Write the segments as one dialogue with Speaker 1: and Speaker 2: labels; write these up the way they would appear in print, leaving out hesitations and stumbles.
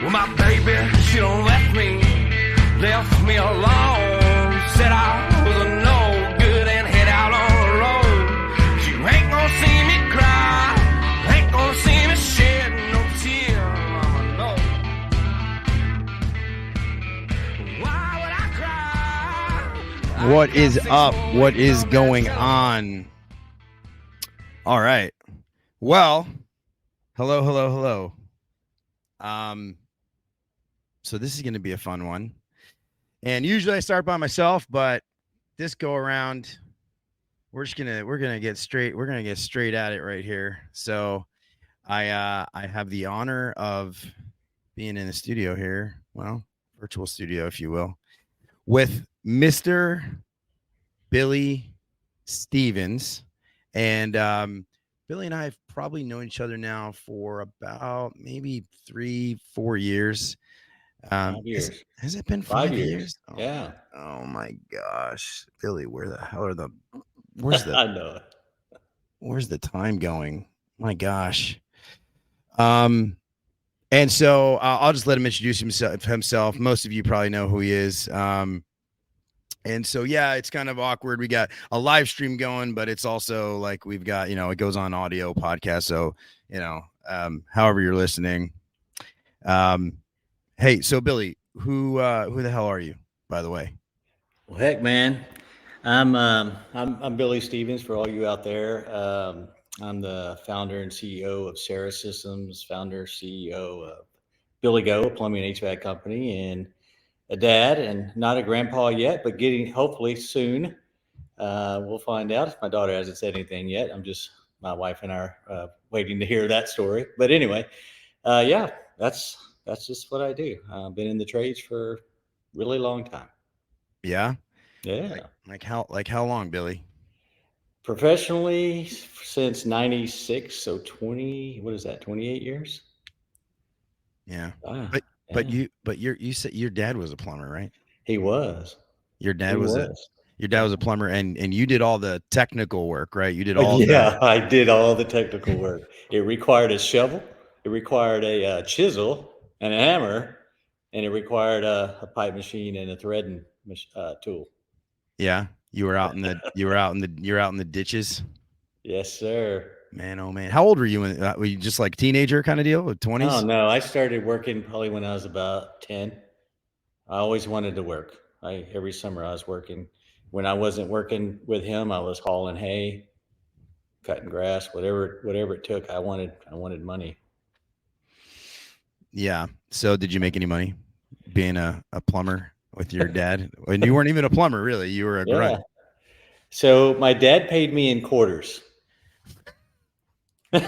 Speaker 1: Well, my baby, she done left me alone. Said I was a no good and head out on the road. She ain't gonna see me cry, ain't gonna see me shed no tear, mama, no. Why would I cry?
Speaker 2: What is up? What is going on? All right. Well, hello. So this is going to be a fun one. And usually I start by myself, but this go around, we're going to get straight at it right here. So I have the honor of being in the studio here. Well, virtual studio, if you will, with Mr. Billy Stevens. And Billy and I have probably known each other now for about maybe 3-4 years.
Speaker 3: 5 years.
Speaker 2: Has it been
Speaker 3: 5
Speaker 2: years?
Speaker 3: Oh, yeah.
Speaker 2: Oh my gosh, Billy, where's the
Speaker 3: I know it.
Speaker 2: Where's the time going? My gosh. And so I'll just let him introduce himself. Most of you probably know who he is. And so, yeah, it's kind of awkward. We got a live stream going, but it's also like we've got, it goes on audio podcast. So, however you're listening. Hey, so Billy, who the hell are you, by the way?
Speaker 3: Well, heck, man, I'm Billy Stevens for all you out there. I'm the founder and CEO of Sera Systems, founder CEO of Billy Go, a plumbing and HVAC company, and a dad, and not a grandpa yet, but getting hopefully soon. We'll find out. If my daughter hasn't said anything yet, my wife and I are waiting to hear that story. But anyway, yeah, that's just what I do. I've been in the trades for a really long time.
Speaker 2: Yeah.
Speaker 3: Yeah.
Speaker 2: Like how long, Billy?
Speaker 3: Professionally since 96. So 28 years?
Speaker 2: Yeah.
Speaker 3: Wow.
Speaker 2: But you said your dad was a plumber, right?
Speaker 3: He was.
Speaker 2: Your dad was a plumber, and you did all the technical work, right? You did all.
Speaker 3: I did all the technical work. It required a shovel. It required a chisel and a hammer, and it required a pipe machine and a threading tool.
Speaker 2: Yeah, you were out in the ditches.
Speaker 3: Yes, sir.
Speaker 2: Man, oh man, how old were you? Were you just like teenager kind of deal, 20s?
Speaker 3: Oh no, I started working probably when I was about 10. I always wanted to work. Every summer I was working. When I wasn't working with him, I was hauling hay, cutting grass, whatever it took. I wanted money.
Speaker 2: Yeah. So did you make any money being a plumber with your dad? And you weren't even a plumber, really. You were a grunt.
Speaker 3: So my dad paid me in quarters. My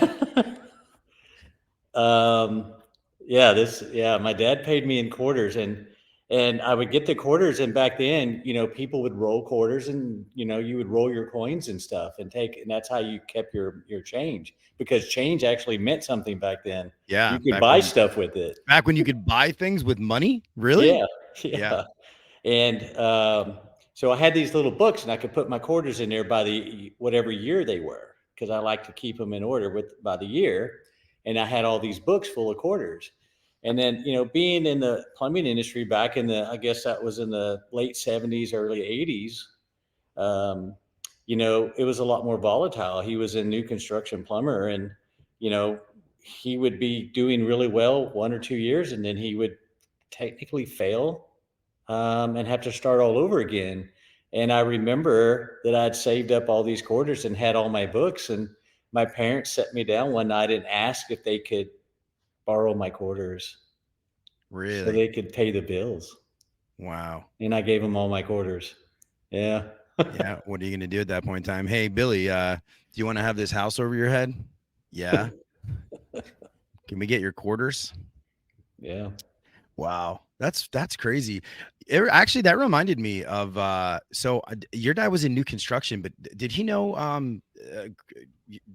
Speaker 3: dad paid me in quarters, and I would get the quarters, and back then, people would roll quarters, and you would roll your coins and stuff and that's how you kept your change, because change actually meant something back then.
Speaker 2: Yeah.
Speaker 3: You could buy stuff with it.
Speaker 2: Back when you could buy things with money? Really?
Speaker 3: Yeah. And so I had these little books, and I could put my quarters in there by the whatever year they were, because I like to keep them in order by the year. And I had all these books full of quarters. And then, being in the plumbing industry back I guess that was in the late 70s, early 80s, it was a lot more volatile. He was a new construction plumber, and, he would be doing really well 1 or 2 years, and then he would technically fail and have to start all over again. And I remember that I'd saved up all these quarters and had all my books, and my parents sat me down one night and asked if they could borrow my quarters.
Speaker 2: Really?
Speaker 3: So they could pay the bills.
Speaker 2: Wow.
Speaker 3: And I gave them all my quarters. Yeah.
Speaker 2: Yeah. What are you going to do at that point in time? Hey, Billy, do you want to have this house over your head? Yeah. Can we get your quarters?
Speaker 3: Yeah.
Speaker 2: Wow. That's crazy. Actually, that reminded me of, so your dad was in new construction, but did he know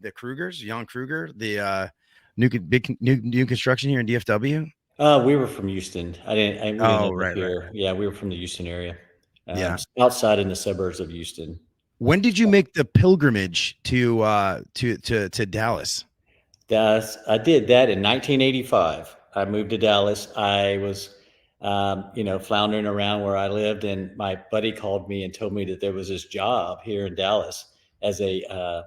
Speaker 2: the Krugers, Jan Kruger, the new construction here in DFW?
Speaker 3: We were from Houston. We didn't live here. Right. Yeah, we were from the Houston area. Outside in the suburbs of Houston.
Speaker 2: When did you make the pilgrimage to Dallas?
Speaker 3: I did that in 1985. I moved to Dallas. I was, floundering around where I lived, and my buddy called me and told me that there was this job here in Dallas as a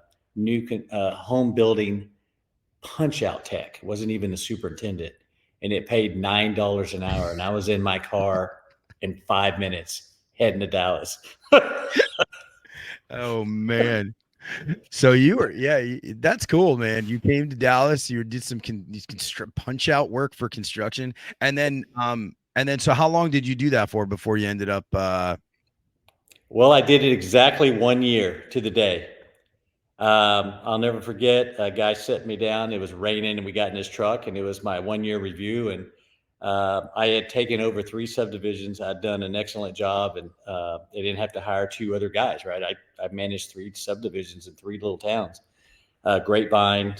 Speaker 3: home building punch out tech. It wasn't even the superintendent, and it paid $9 an hour. And I was in my car in 5 minutes heading to Dallas.
Speaker 2: Oh man. So you were, yeah, that's cool, man. You came to Dallas, you did some punch out work for construction. So how long did you do that for before you ended up,
Speaker 3: Well, I did it exactly 1 year to the day. I'll never forget, a guy set me down. It was raining and we got in his truck, and it was my 1 year review. And I had taken over 3 subdivisions. I'd done an excellent job, and they didn't have to hire 2 other guys, right? I managed 3 subdivisions in 3 little towns. Grapevine,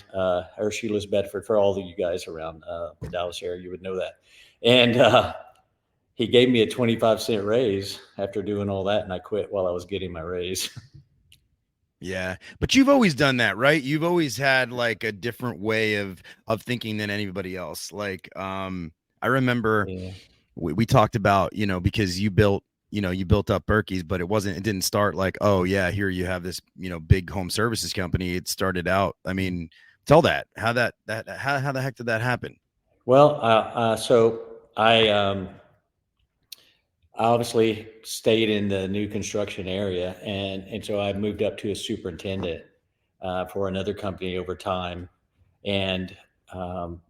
Speaker 3: Hershey's, Bedford, for all of you guys around the Dallas area, you would know that. And he gave me a 25-cent raise after doing all that, and I quit while I was getting my raise.
Speaker 2: yeah, but you've always done that, right? You've always had like a different way of thinking than anybody else. Like, I remember we talked about, because you built up Berkeys, but it didn't start like, oh yeah, here you have this, big home services company. It started out, I mean, tell that, how the heck did that happen?
Speaker 3: Well, so I obviously stayed in the new construction area, and so I moved up to a superintendent for another company over time. And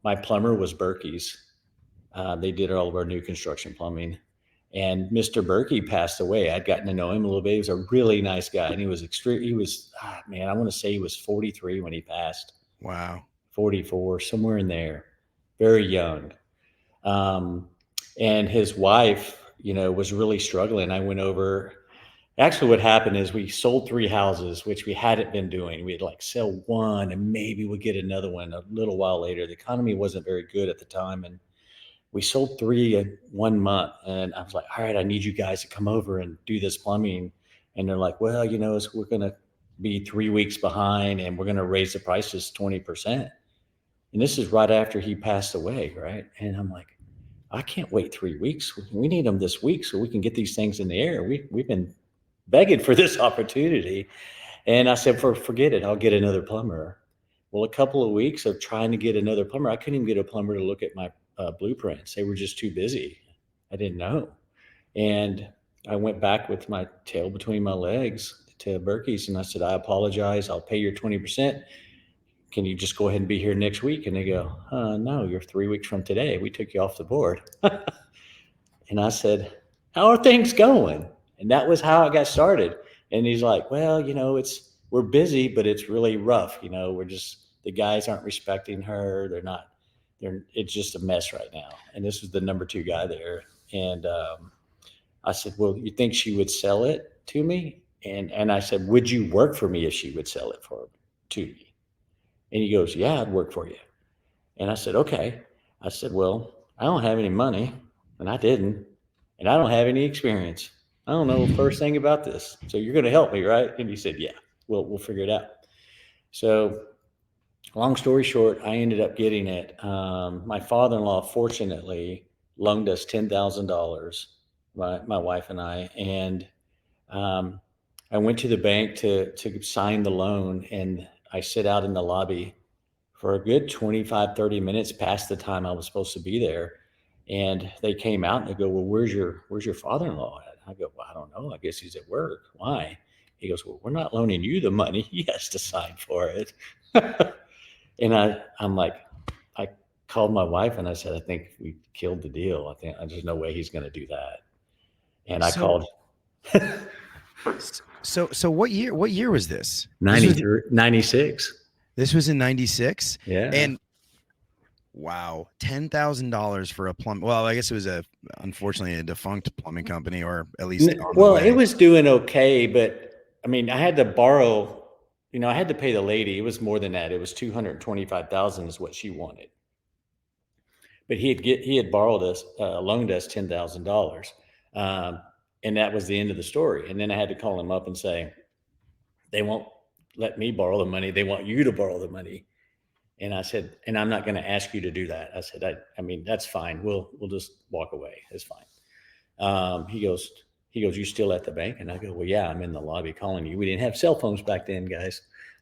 Speaker 3: my plumber was Berkeys. They did all of our new construction plumbing. And Mr. Berkey passed away. I'd gotten to know him a little bit. He was a really nice guy, and he was I want to say he was 43 when he passed.
Speaker 2: Wow.
Speaker 3: 44, somewhere in there, very young. And his wife, was really struggling. I went over. Actually, what happened is we sold 3 houses, which we hadn't been doing. We'd like sell one and maybe we'd get another one a little while later. The economy wasn't very good at the time, and we sold 3 in 1 month. And I was like, all right, I need you guys to come over and do this plumbing. And they're like, well, we're going to be 3 weeks behind, and we're going to raise the prices 20%. And this is right after he passed away, right? And I'm like, I can't wait 3 weeks. We need them this week so we can get these things in the air. We've been begging for this opportunity. And I said, forget it. I'll get another plumber. Well, a couple of weeks of trying to get another plumber, I couldn't even get a plumber to look at my blueprints. They were just too busy. I didn't know. And I went back with my tail between my legs to Berkeys, and I said, I apologize. I'll pay your 20%. Can you just go ahead and be here next week? And they go, no, you're 3 weeks from today. We took you off the board. And I said, how are things going? And that was how I got started. And he's like, well, we're busy, but it's really rough. The guys aren't respecting her. It's just a mess right now. And this was the number 2 guy there. And I said, well, you think she would sell it to me? And I said, would you work for me if she would sell it to me? And he goes, yeah, I'd work for you. And I said, okay. I said, well, I don't have any money, and I didn't, and I don't have any experience. I don't know the first thing about this. So you're going to help me, right? And he said, yeah, we'll figure it out. So long story short, I ended up getting it. My father-in-law, fortunately, loaned us $10,000, my wife and I. And I went to the bank to sign the loan, and I sit out in the lobby for a good 25, 30 minutes past the time I was supposed to be there. And they came out and they go, well, where's your father-in-law at? I go, well, I don't know. I guess he's at work. Why? He goes, well, we're not loaning you the money. He has to sign for it. And I'm like, I called my wife and I said, I think we killed the deal. There's no way he's going to do that. And I called.
Speaker 2: So what year was this?
Speaker 3: 96.
Speaker 2: This was in 96.
Speaker 3: Yeah.
Speaker 2: And wow, $10,000 for a plumb. Well, I guess it was unfortunately a defunct plumbing company, or at least.
Speaker 3: Well, it was doing okay, but I mean, I had to borrow. I had to pay the lady. It was more than that. It was $225,000 is what she wanted. But he had loaned us $10,000, and that was the end of the story. And then I had to call him up and say, they won't let me borrow the money. They want you to borrow the money. And I said, and I'm not going to ask you to do that. I said, I mean, that's fine. We'll just walk away. It's fine. He goes, you still at the bank? And I go, well, yeah, I'm in the lobby calling you. We didn't have cell phones back then, guys.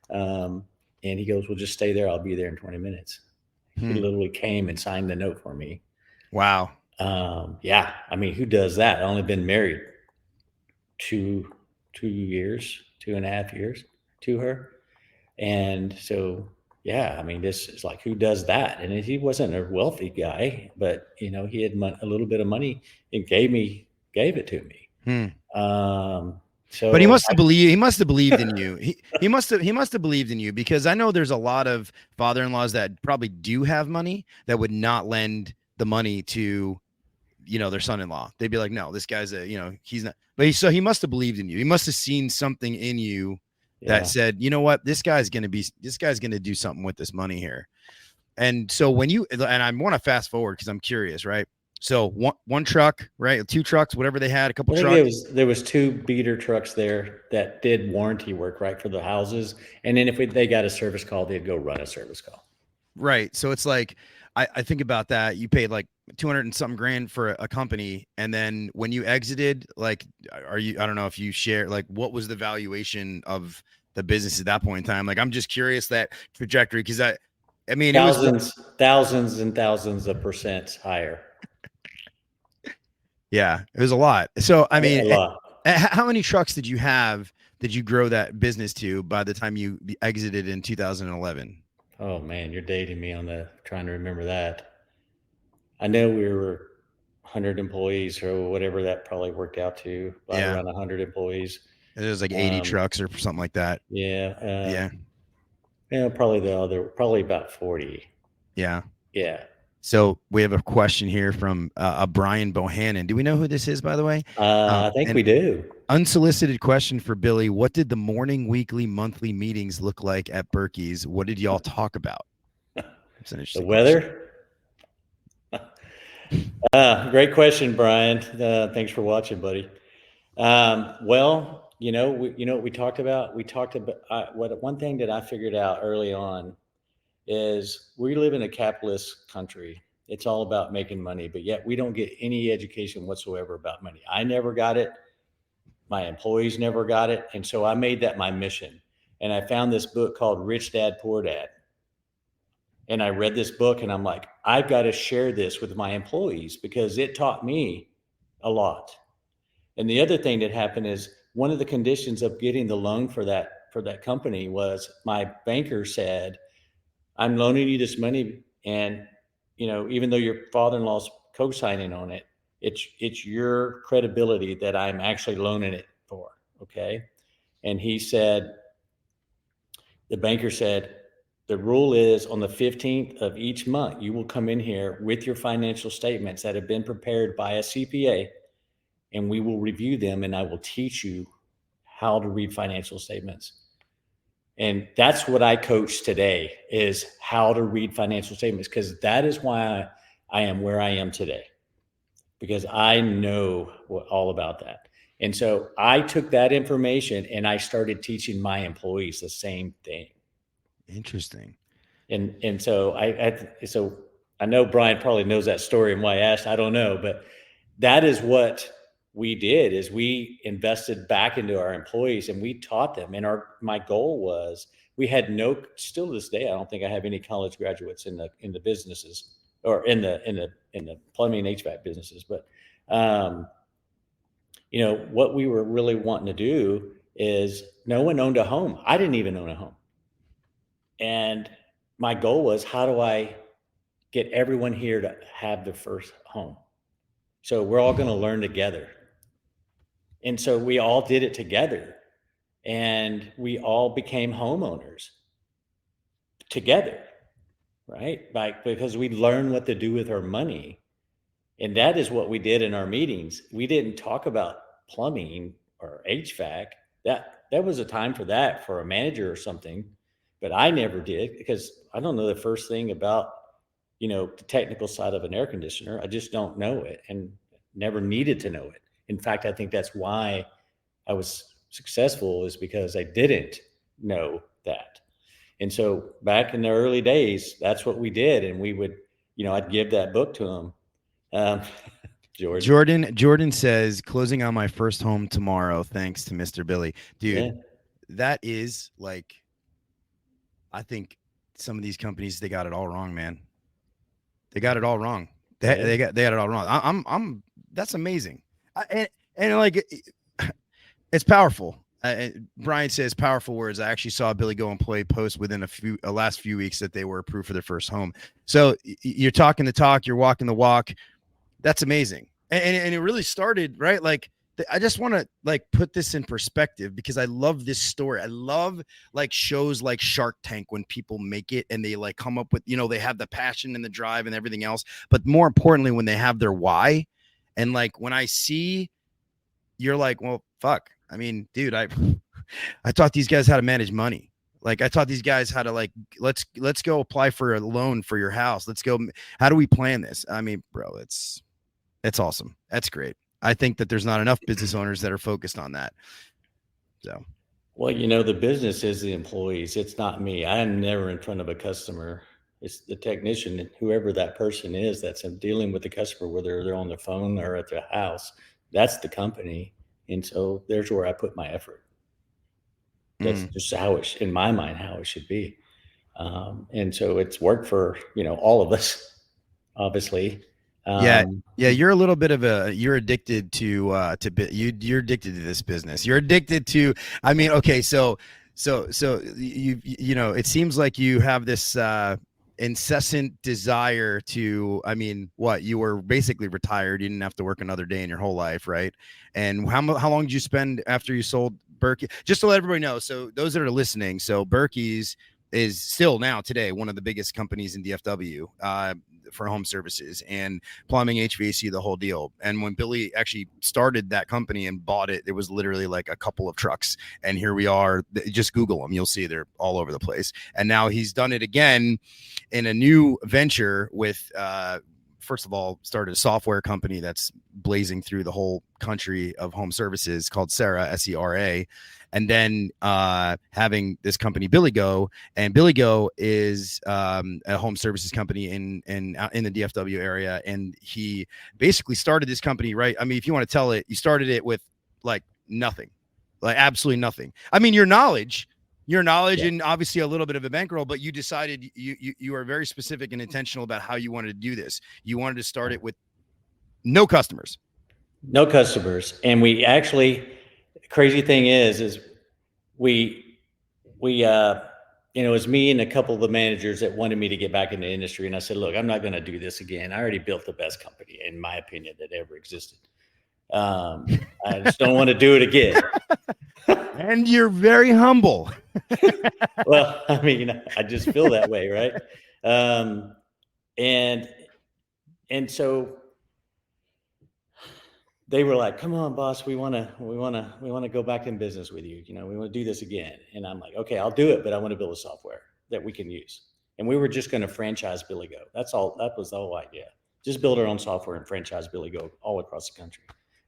Speaker 3: And he goes, well, just stay there. I'll be there in 20 minutes. He literally came and signed the note for me.
Speaker 2: Wow.
Speaker 3: Yeah. I mean, who does that? I've only been married 2.5 years to her. And so, yeah, I mean, this is like, who does that? And he wasn't a wealthy guy, but he had a little bit of money and gave it to me. So,
Speaker 2: but he must have believed in you. He must have believed in you, because I know there's a lot of father-in-laws that probably do have money that would not lend the money to, their son-in-law. They'd be like, no, this guy's he's not, but so he must have believed in you. He must have seen something in you that said, you know what, this guy's going to do something with this money here. And so and I want to fast forward because I'm curious, right? So one truck, right? 2 trucks, whatever they had, a couple trucks.
Speaker 3: There was 2 beater trucks there that did warranty work, right, for the houses. And then if they got a service call, they'd go run a service call.
Speaker 2: Right. So it's like, I think about that. You paid like 200 and something grand for a company. And then when you exited, like, I don't know if you share, like, what was the valuation of the business at that point in time? Like, I'm just curious that trajectory. Cause I mean,
Speaker 3: thousands and thousands of percent higher.
Speaker 2: Yeah, it was a lot. So, I mean,
Speaker 3: a lot.
Speaker 2: How many trucks did you grow that business to by the time you exited in 2011?
Speaker 3: Oh man, you're dating me on trying to remember that. I know we were 100 employees or whatever that probably worked out to, around 100 employees.
Speaker 2: It was like 80 trucks or something like that.
Speaker 3: Yeah. Probably about 40.
Speaker 2: Yeah.
Speaker 3: Yeah.
Speaker 2: So we have a question here from a Brian Bohannon. Do we know who this is, by the way?
Speaker 3: I think we do.
Speaker 2: Unsolicited question for Billy. What did the morning, weekly, monthly meetings look like at Berkeys? What did y'all talk about? That's an interesting
Speaker 3: The weather? Great question, Brian. Thanks for watching, buddy. Well, what we talked about? One thing that I figured out early on is we live in a capitalist country. It's all about making money, but yet we don't get any education whatsoever about money. I never got it. My employees never got it. And so I made that my mission. And I found this book called Rich Dad, Poor Dad. And I read this book and I'm like, I've got to share this with my employees because it taught me a lot. And the other thing that happened is one of the conditions of getting the loan for that company was my banker said, I'm loaning you this money. And, even though your father-in-law's co-signing on it, it's your credibility that I'm actually loaning it for. Okay. And the banker said, the rule is on the 15th of each month, you will come in here with your financial statements that have been prepared by a CPA, and we will review them and I will teach you how to read financial statements. And that's what I coach today is how to read financial statements, because that is why I am where I am today, because I know all about that. And so I took that information and I started teaching my employees the same thing.
Speaker 2: Interesting.
Speaker 3: And so I know Brian probably knows that story and why I asked, I don't know, but that is what we did is we invested back into our employees and we taught them. And my goal was we had still to this day, I don't think I have any college graduates in the businesses or in the plumbing and HVAC businesses. But, what we were really wanting to do is no one owned a home. I didn't even own a home. And my goal was, how do I get everyone here to have their first home? So we're all going to learn together. And so we all did it together and we all became homeowners together, right? Because we learned what to do with our money. And that is what we did in our meetings. We didn't talk about plumbing or HVAC. That was a time for that for a manager or something, but I never did because I don't know the first thing about, the technical side of an air conditioner. I just don't know it and never needed to know it. In fact, I think that's why I was successful is because I didn't know that. And so back in the early days, that's what we did. And we would, I'd give that book to them.
Speaker 2: Jordan says, closing on my first home tomorrow, thanks to Mr. Billy. Dude, that is like, I think some of these companies, they got it all wrong, man. They got it all wrong. They got it all wrong. That's amazing. And like, it's powerful. Brian says powerful words. I actually saw Billy Go employee post within a last few weeks that they were approved for their first home. So you're talking the talk, you're walking the walk. That's amazing. And it really started, right? Like, I just want to like put this in perspective because I love this story. I love like shows like Shark Tank when people make it and they like come up with, they have the passion and the drive and everything else. But more importantly, when they have their why, and like when I see, you're like, well, fuck. I mean, dude, I taught these guys how to manage money. Like I taught these guys how to like, let's go apply for a loan for your house. Let's go. How do we plan this? I mean, bro, it's awesome. That's great. I think that there's not enough business owners that are focused on that. So,
Speaker 3: well, the business is the employees. It's not me. I'm never in front of a customer. It's the technician, whoever that person is that's dealing with the customer, whether they're on the phone or at their house. That's the company. And so there's where I put my effort. That's just how in my mind, how it should be. And so it's worked for, all of us, obviously.
Speaker 2: Yeah. You're a little bit of you're addicted to you're addicted to this business. You're addicted to, I mean, okay. So it seems like you have this, incessant desire to, I mean, what, you were basically retired. You didn't have to work another day in your whole life. Right. And how long did you spend after you sold Berkey? Just to let everybody know. So those that are listening, so Berkeys is still now today one of the biggest companies in DFW for home services and plumbing, HVAC, the whole deal. And when Billy actually started that company and bought it, it was literally like a couple of trucks. And here we are. Just Google them. You'll see they're all over the place. And now he's done it again in a new venture with, first of all, started a software company that's blazing through the whole country of home services called Sera, S-E-R-A. And then having this company, Billy Go, and Billy Go is a home services company in the DFW area. And he basically started this company, right? I mean, if you want to tell it, you started it with like nothing, like absolutely nothing. I mean, your knowledge, yeah. And obviously a little bit of a bankroll, but you decided you are very specific and intentional about how you wanted to do this. You wanted to start it with no customers.
Speaker 3: No customers. And we actually, crazy thing is we it was me and a couple of the managers that wanted me to get back in the industry. And I said, look, I'm not going to do this again. I already built the best company, in my opinion, that ever existed. I just don't want to do it again.
Speaker 2: And you're very humble.
Speaker 3: Well, I mean, I just feel that way. Right. And so they were like, come on, boss, we want to go back in business with you. We want to do this again. And I'm like, okay, I'll do it, but I want to build a software that we can use. And we were just going to franchise Billy Go. That's all. That was the whole idea. Just build our own software and franchise Billy Go all across the country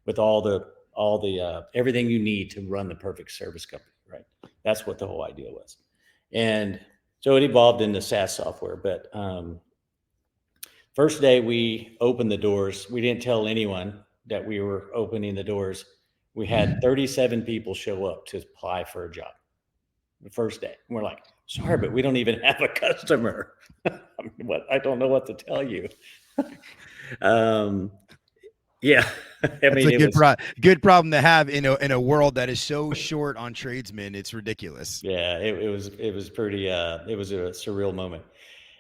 Speaker 3: with all the everything you need to run the perfect service company. Right. That's what the whole idea was. And so it evolved into SaaS software. But first day we opened the doors, we didn't tell anyone that we were opening the doors. We had 37 people show up to apply for a job the first day. And we're like, sorry, but we don't even have a customer. I don't know what to tell you. Yeah. I mean,
Speaker 2: it's a good problem to have in a world that is so short on tradesmen. It's ridiculous.
Speaker 3: Yeah, it was pretty, it was a surreal moment.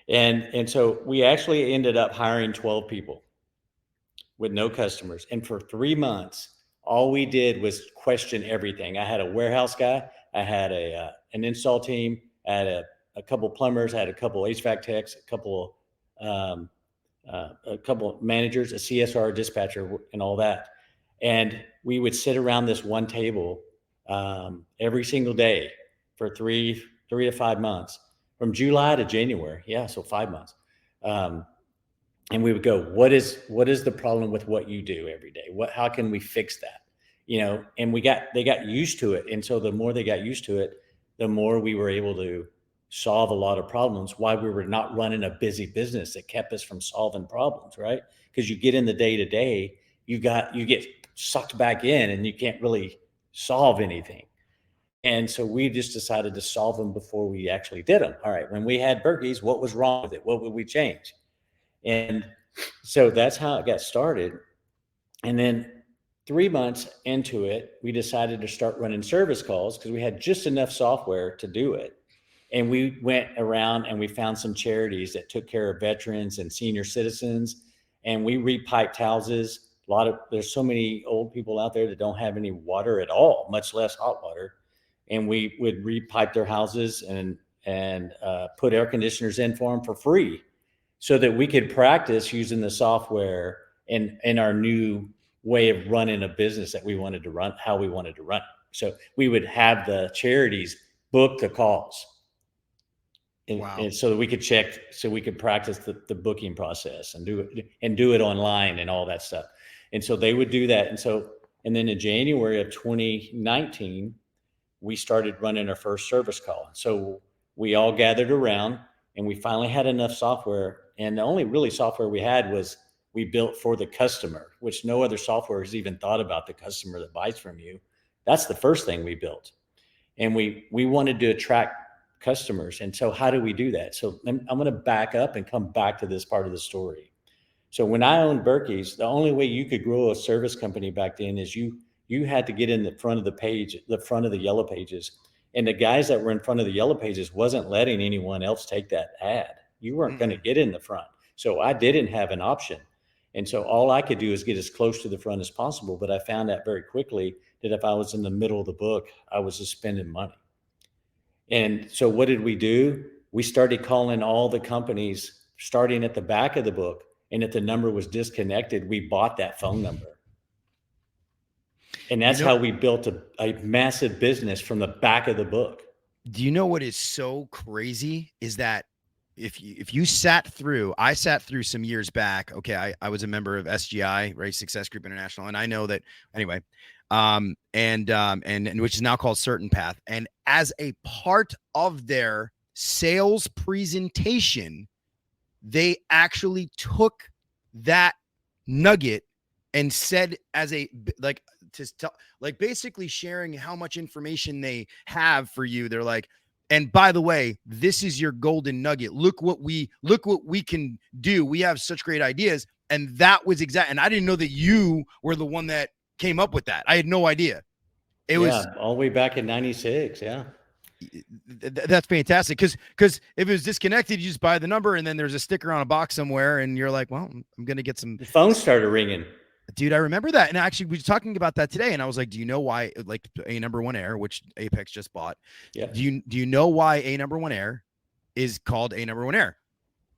Speaker 3: And so we actually ended up hiring 12 people with no customers. And for 3 months, all we did was question everything. I had a warehouse guy. I had an install team. I had a couple plumbers. I had a couple HVAC techs, a couple managers, a CSR dispatcher, and all that. And we would sit around this one table every single day for 3 to 5 months, from July to January. Yeah, so 5 months. And we would go, what is the problem with what you do every day? How can we fix that? And they got used to it. And so the more they got used to it, the more we were able to solve a lot of problems, why we were not running a busy business that kept us from solving problems, right? Because you get in the day to day, you get sucked back in and you can't really solve anything. And so we just decided to solve them before we actually did them. All right, when we had Berkeys, what was wrong with it? What would we change? And so that's how it got started. And then 3 months into it, we decided to start running service calls because we had just enough software to do it. And we went around and we found some charities that took care of veterans and senior citizens. And we repiped houses. There's so many old people out there that don't have any water at all, much less hot water. And we would repipe their houses and put air conditioners in for them for free so that we could practice using the software in our new way of running a business that we wanted to run, how we wanted to run. So we would have the charities book the calls. And so that we could check, so we could practice the booking process and do it online and all that stuff. And so they would do that. And then in January of 2019, we started running our first service call. So we all gathered around and we finally had enough software. And the only really software we had was we built for the customer, which no other software has even thought about the customer that buys from you. That's the first thing we built. And we wanted to attract customers. And so how do we do that? So I'm going to back up and come back to this part of the story. So when I owned Berkeys, the only way you could grow a service company back then is you had to get in the front of the page, the front of the yellow pages. And the guys that were in front of the yellow pages wasn't letting anyone else take that ad. You weren't going to get in the front. So I didn't have an option. And so all I could do is get as close to the front as possible. But I found out very quickly that if I was in the middle of the book, I was just spending money. And so what did we do? We started calling all the companies starting at the back of the book. And if the number was disconnected, we bought that phone number. And that's how we built a massive business from the back of the book.
Speaker 2: Do you know what is so crazy is that if you sat through, I sat through some years back. Okay. I was a member of SGI, right? Success Group International. And I know that anyway, and which is now called Certain Path. And as a part of their sales presentation, they actually took that nugget and said basically sharing how much information they have for you. They're like, and by the way, this is your golden nugget. Look what we can do. We have such great ideas. And that was exact. And I didn't know that you were the one that came up with that. I had no idea. It was
Speaker 3: all the way back in 96. Yeah.
Speaker 2: That's fantastic. Cause if it was disconnected, you just buy the number and then there's a sticker on a box somewhere and you're like, well, I'm going to get some.
Speaker 3: The phone started ringing.
Speaker 2: Dude, I remember that. And actually we were talking about that today. And I was like, do you know why, like A number one Air, which Apex just bought.
Speaker 3: Yeah.
Speaker 2: Do you know why A number one Air is called A number one Air?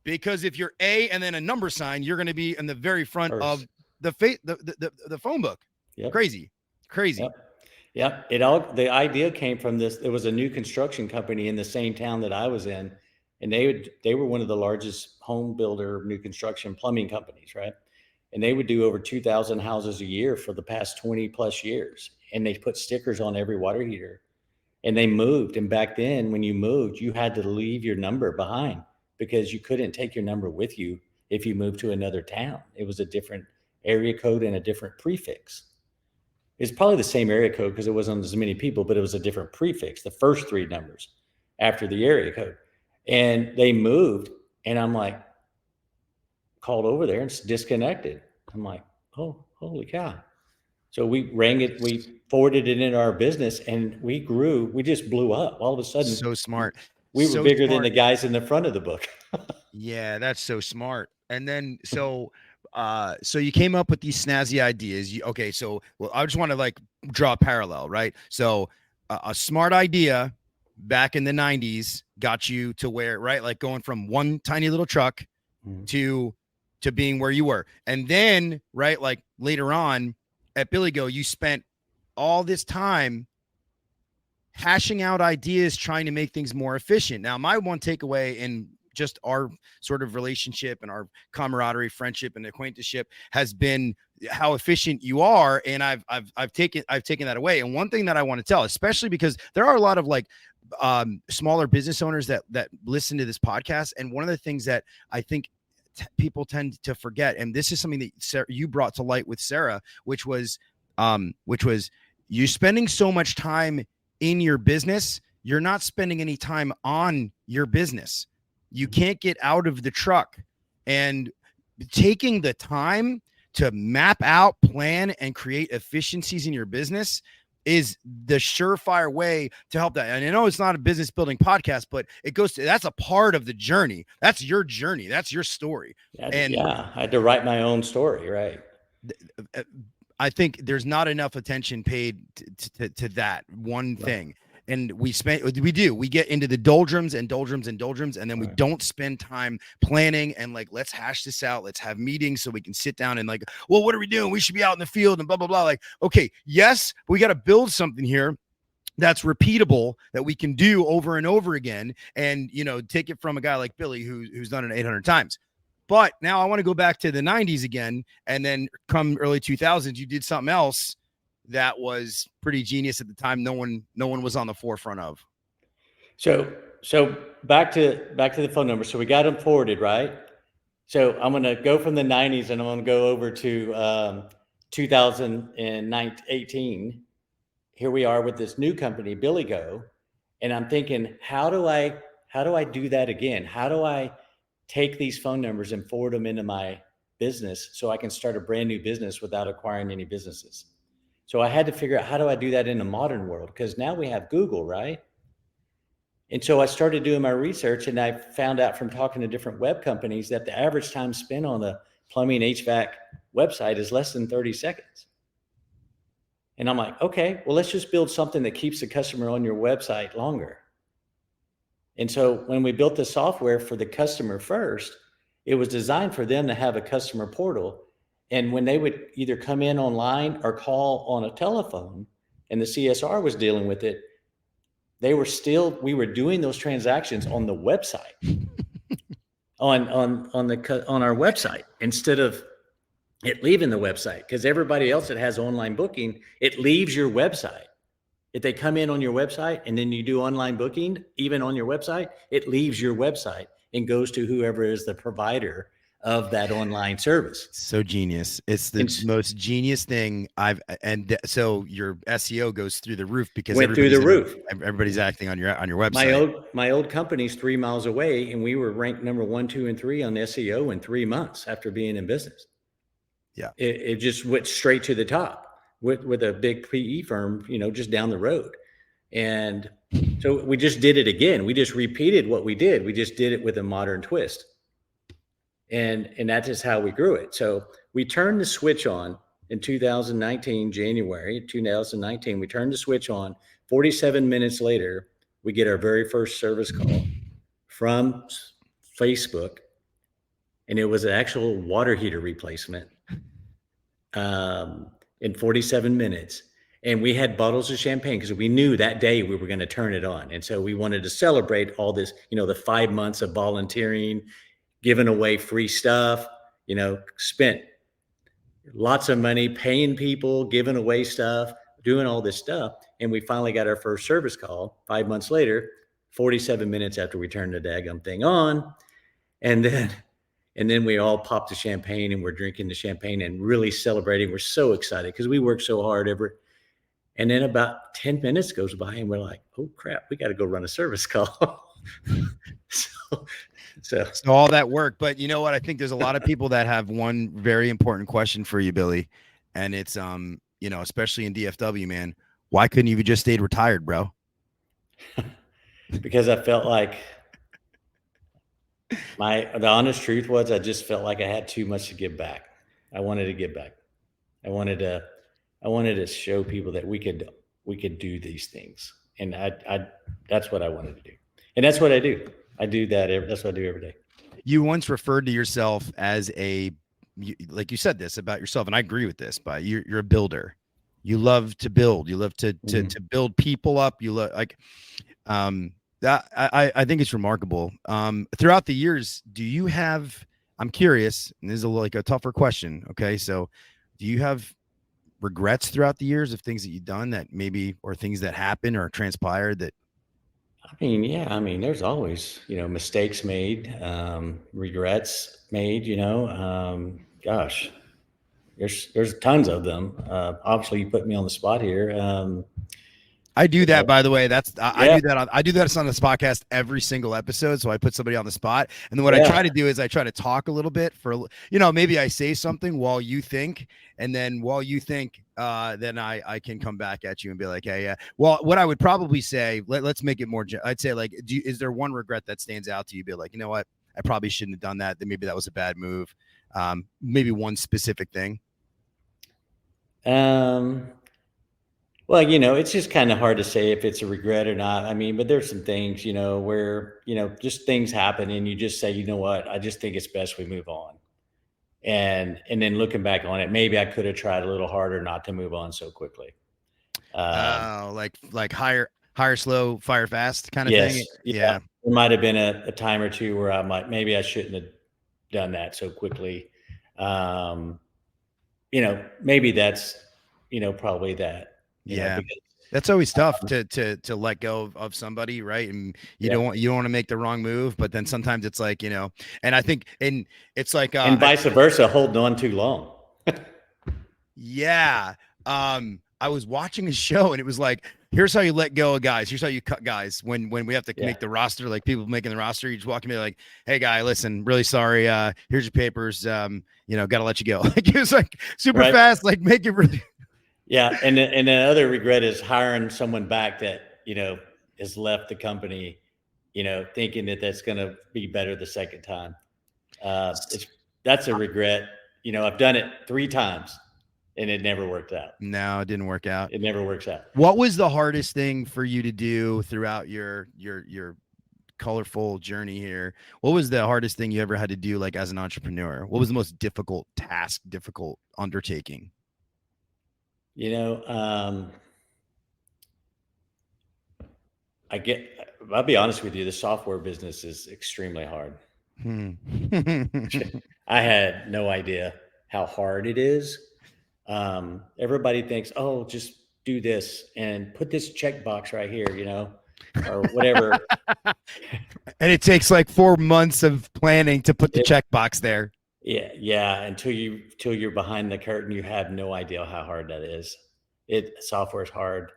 Speaker 2: Because if you're A and then a number sign, you're going to be in the very front of the phone book.
Speaker 3: Yep.
Speaker 2: Crazy.
Speaker 3: Yep. The idea came from this. There was a new construction company in the same town that I was in, and they were one of the largest home builder, new construction plumbing companies, right? And they would do over 2,000 houses a year for the past 20 plus years. And they put stickers on every water heater, and they moved. And back then when you moved, you had to leave your number behind because you couldn't take your number with you if you moved to another town. It was a different area code and a different prefix. It's probably the same area code because it wasn't as many people, but it was a different prefix, the first three numbers after the area code. And they moved, and I'm like, called over there and it's disconnected. I'm like, oh, holy cow. So we rang it, we forwarded it into our business, and we grew. We just blew up all of a sudden.
Speaker 2: So smart.
Speaker 3: We were bigger than the guys in the front of the book.
Speaker 2: Yeah, that's so smart. And then so you came up with these snazzy ideas. I just want to like draw a parallel, right? So a smart idea back in the 90s got you to where, right? Like going from one tiny little truck to being where you were. And then, right, like later on at Billy Go, you spent all this time hashing out ideas, trying to make things more efficient. Now, my one takeaway in just our sort of relationship and our camaraderie, friendship, and acquaintanceship has been how efficient you are. And I've taken that away. And one thing that I want to tell, especially because there are a lot of like smaller business owners that listen to this podcast. And one of the things that I think people tend to forget, and this is something that Sarah, you brought to light with Sarah, which was you spending so much time in your business, you're not spending any time on your business. You can't get out of the truck. And taking the time to map out, plan, and create efficiencies in your business is the surefire way to help that. And I know it's not a business building podcast, but that's a part of the journey. That's your journey. That's your story.
Speaker 3: I had to write my own story. Right.
Speaker 2: I think there's not enough attention paid to that one thing. And we get into the doldrums, and then we don't spend time planning and like, let's hash this out. Let's have meetings so we can sit down and like, well, what are we doing? We should be out in the field and blah, blah, blah. Like, okay, yes, we got to build something here that's repeatable that we can do over and over again. And, take it from a guy like Billy, who's done it 800 times. But now I want to go back to the 90s again. And then come early 2000s, you did something else that was pretty genius at the time. No one was on the forefront of.
Speaker 3: So back to the phone number. So we got them forwarded, right? So I'm going to go from the 90s and I'm going to go over to 2018. Here we are with this new company, Billy Go. And I'm thinking, how do I do that again? How do I take these phone numbers and forward them into my business so I can start a brand new business without acquiring any businesses? So I had to figure out, how do I do that in the modern world? Because now we have Google, right? And so I started doing my research, and I found out from talking to different web companies that the average time spent on a plumbing HVAC website is less than 30 seconds. And I'm like, okay, well, let's just build something that keeps the customer on your website longer. And so when we built the software for the customer first, it was designed for them to have a customer portal. And when they would either come in online or call on a telephone and the CSR was dealing with it, we were doing those transactions on the website, on our website, instead of it leaving the website. Because everybody else that has online booking, it leaves your website. If they come in on your website and then you do online booking, even on your website, it leaves your website and goes to whoever is the provider of that online service.
Speaker 2: So genius. It's the most genius thing so your SEO goes through the roof because everybody's acting on your website.
Speaker 3: My old company's 3 miles away, and we were ranked number 1, 2, and 3 on SEO in 3 months after being in business.
Speaker 2: Yeah.
Speaker 3: It just went straight to the top with a big PE firm, just down the road. And so we just did it again. We just repeated what we did. We just did it with a modern twist. And that is how we grew it. So we turned the switch on in 2019, January 2019. We turned the switch on. 47 minutes later, we get our very first service call from Facebook. And it was an actual water heater replacement in 47 minutes. And we had bottles of champagne because we knew that day we were going to turn it on. And so we wanted to celebrate all this, the 5 months of volunteering, giving away free stuff, spent lots of money paying people, giving away stuff, doing all this stuff. And we finally got our first service call 5 months later, 47 minutes after we turned the daggum thing on. And then we all popped the champagne and we're drinking the champagne and really celebrating. We're so excited because we worked so hard and then about 10 minutes goes by and we're like, oh crap, we got to go run a service call. So
Speaker 2: all that work. But you know what? I think there's a lot of people that have one very important question for you, Billy. And it's, especially in DFW, man, why couldn't you have just stayed retired, bro?
Speaker 3: Because I felt like the honest truth was I just felt like I had too much to give back. I wanted to give back. I wanted to show people that we could do these things. And that's what I wanted to do. And that's what I do. I do that. That's what I do every day.
Speaker 2: You once referred to yourself as like you said this about yourself, and I agree with this, but you're a builder. You love to build. You love to build people up. You love that. I think it's remarkable. Throughout the years, I'm curious, and this is a tougher question. Okay. So do you have regrets throughout the years of things that you've done that maybe, or things that happened or transpired that?
Speaker 3: I mean, yeah, I mean, there's always, mistakes made, regrets made, gosh, there's tons of them. Obviously you put me on the spot here.
Speaker 2: I do
Speaker 3: You
Speaker 2: that,
Speaker 3: know,
Speaker 2: by the way. I
Speaker 3: yeah,
Speaker 2: do that I do that on this podcast every single episode. So I put somebody on the spot, and then what I
Speaker 3: yeah,
Speaker 2: try to do is I try to talk a little bit for maybe I say something while you think, and then while you think, then I can come back at you and be like, hey, yeah. Well, what I would probably say, let's make it more. I'd say like, is there one regret that stands out to you? Be like, you know what, I probably shouldn't have done that. Then maybe that was a bad move. Maybe one specific thing.
Speaker 3: um, well, it's just kind of hard to say if it's a regret or not. I mean, but there's some things, where, just things happen and you just say, you know what, I just think it's best we move on. And then looking back on it, maybe I could have tried a little harder not to move on so quickly.
Speaker 2: Like hire slow, fire fast kind of
Speaker 3: Yes,
Speaker 2: thing.
Speaker 3: yeah.
Speaker 2: Yeah.
Speaker 3: There might have been a time or two where maybe I shouldn't have done that so quickly. Um, maybe that's, probably that,
Speaker 2: Yeah.
Speaker 3: because,
Speaker 2: That's always tough to let go of somebody, right? And you
Speaker 3: yeah.
Speaker 2: don't want to make the wrong move, but then sometimes it's like, and I think, and it's like
Speaker 3: And vice versa, holding on too long.
Speaker 2: yeah. I was watching a show and it was like, here's how you let go of guys. Here's how you cut guys when we have to
Speaker 3: Yeah.
Speaker 2: make the roster, like people making the roster, you just walk in and be like, hey guy, listen, really sorry. Here's your papers. Gotta let you go. Like it was like super
Speaker 3: Right.
Speaker 2: fast, like make it really.
Speaker 3: Yeah. And the other regret is hiring someone back that, has left the company, thinking that that's going to be better the second time. That's a regret. I've done it 3 times and it never worked out.
Speaker 2: No, it didn't work out.
Speaker 3: It never works out.
Speaker 2: What was the hardest thing for you to do throughout your colorful journey here? What was the hardest thing you ever had to do, like as an entrepreneur? What was the most difficult task, difficult undertaking?
Speaker 3: I'll be honest with you, the software business is extremely hard. I had no idea how hard it is. Everybody thinks, oh, just do this and put this checkbox right here, or whatever.
Speaker 2: And it takes like 4 months of planning to put the checkbox there.
Speaker 3: Yeah. Until you're behind the curtain, you have no idea how hard that is. Software is hard.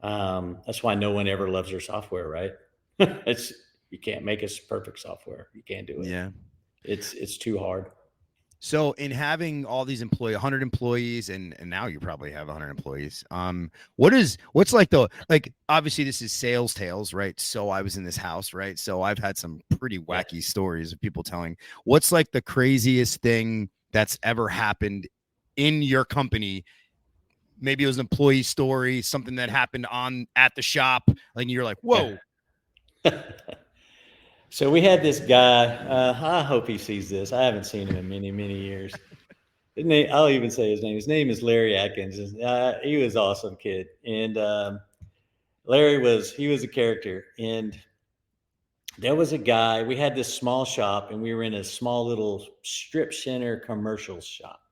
Speaker 3: That's why no one ever loves their software, right? You can't make us perfect software. You can't do it.
Speaker 2: Yeah.
Speaker 3: It's too hard.
Speaker 2: So in having all these 100 employees, and now you probably have 100 employees. What's like obviously this is sales tales, right? So I was in this house, right? So I've had some pretty wacky stories of people telling what's like the craziest thing that's ever happened in your company. Maybe it was an employee story, something that happened at the shop. Like you're like, whoa.
Speaker 3: So we had this guy. I hope he sees this. I haven't seen him in many, many years. I'll even say his name. His name is Larry Atkins. He was an awesome kid. And Larry was a character. And there was a guy, we had this small shop and we were in a small little strip center commercial shop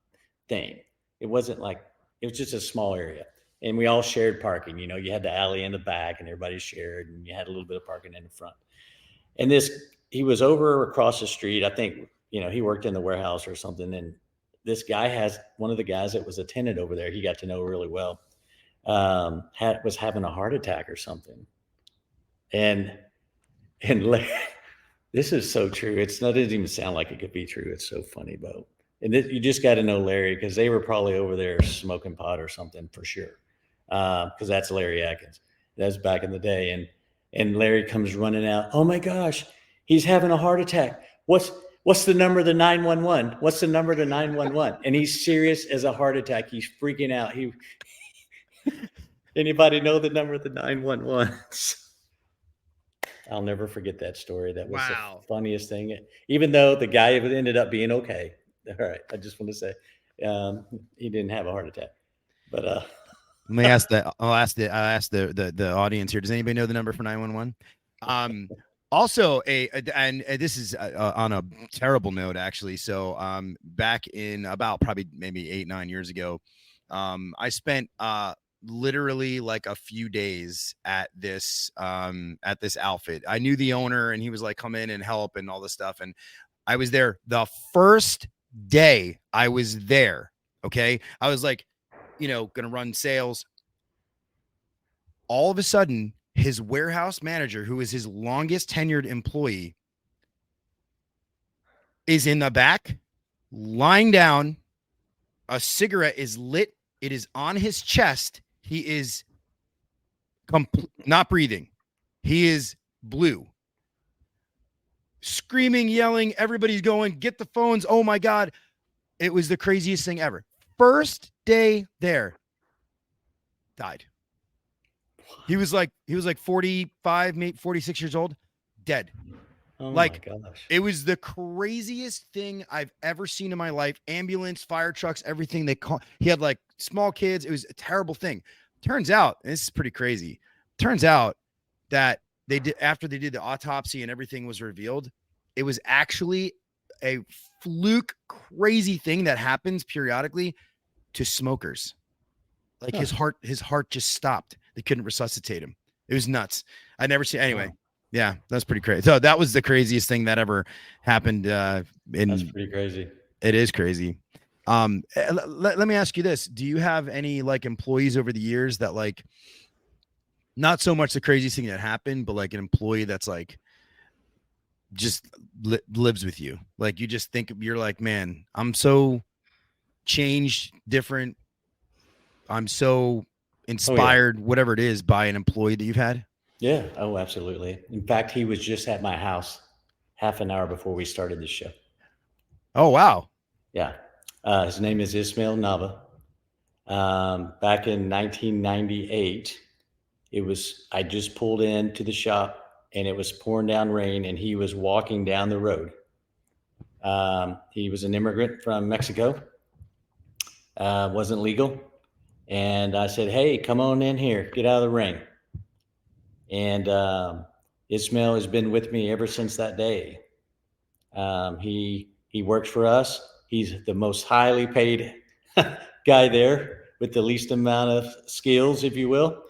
Speaker 3: thing. It was just a small area. And we all shared parking. You had the alley in the back and everybody shared, and you had a little bit of parking in the front. And he was over across the street. I think, he worked in the warehouse or something. And this guy one of the guys that was a tenant over there, he got to know really well, was having a heart attack or something. And this is so true. It doesn't even sound like it could be true. It's so funny, Bo. And you just got to know Larry, because they were probably over there smoking pot or something for sure. Because that's Larry Atkins. That's back in the day. And Larry comes running out. Oh my gosh, he's having a heart attack. What's the number to 911? What's the number to 911? And he's serious as a heart attack. He's freaking out. Anybody know the number to 911? I'll never forget that story. That was the funniest thing. Even though the guy ended up being okay. All right, I just want to say he didn't have a heart attack. But
Speaker 2: let me ask that. I'll ask the audience here. Does anybody know the number for 911? Also, and this is on a terrible note, actually. So, back in about probably maybe 8-9 years ago, I spent literally like a few days at this outfit. I knew the owner, and he was like, come in and help and all this stuff. And I was there the first day I was there. Okay. I was like, gonna run sales. All of a sudden, his warehouse manager, who is his longest tenured employee, is in the back, lying down. A cigarette is lit. It is on his chest. He is not breathing. He is blue. Screaming, yelling. Everybody's going, get the phones. Oh my God. It was the craziest thing ever. First day there, died. He was like 45, maybe 46 years old, dead.
Speaker 3: Oh
Speaker 2: like,
Speaker 3: my gosh.
Speaker 2: It was the craziest thing I've ever seen in my life. Ambulance, fire trucks, everything. He had like small kids. It was a terrible thing. Turns out, and this is pretty crazy. Turns out that after they did the autopsy and everything was revealed, it was actually a fluke, crazy thing that happens periodically to smokers. Like his heart just stopped. They couldn't resuscitate him. It was nuts. I never seen anyway. Yeah, that's pretty crazy. So that was the craziest thing that ever happened. That's
Speaker 3: pretty crazy.
Speaker 2: It is crazy. Let me ask you this: do you have any like employees over the years that like, not so much the craziest thing that happened, but like an employee that's like just lives with you? Like you just think you're like, man, I'm so changed, different. I'm so inspired, whatever it is, by an employee that you've had.
Speaker 3: Yeah. Oh, absolutely. In fact, he was just at my house half an hour before we started the show.
Speaker 2: Oh, wow.
Speaker 3: Yeah. His name is Ismail Nava. Back in 1998, I just pulled into the shop and it was pouring down rain and he was walking down the road. He was an immigrant from Mexico, wasn't legal. And I said, hey, come on in here, get out of the rain. And Ismail has been with me ever since that day. He works for us. He's the most highly paid guy there with the least amount of skills, if you will.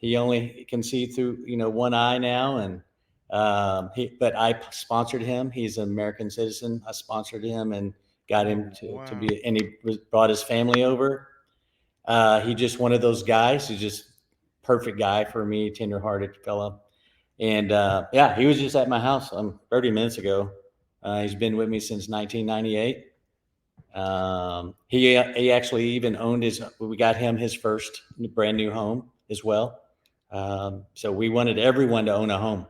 Speaker 3: He only can see through, one eye now. And but I sponsored him. He's an American citizen. I sponsored him and got him to be, and he brought his family over. He's just one of those guys. He's just perfect guy for me, tender-hearted fella. And he was just at my house 30 minutes ago. He's been with me since 1998. He actually even owned we got him his first brand new home as well. So we wanted everyone to own a home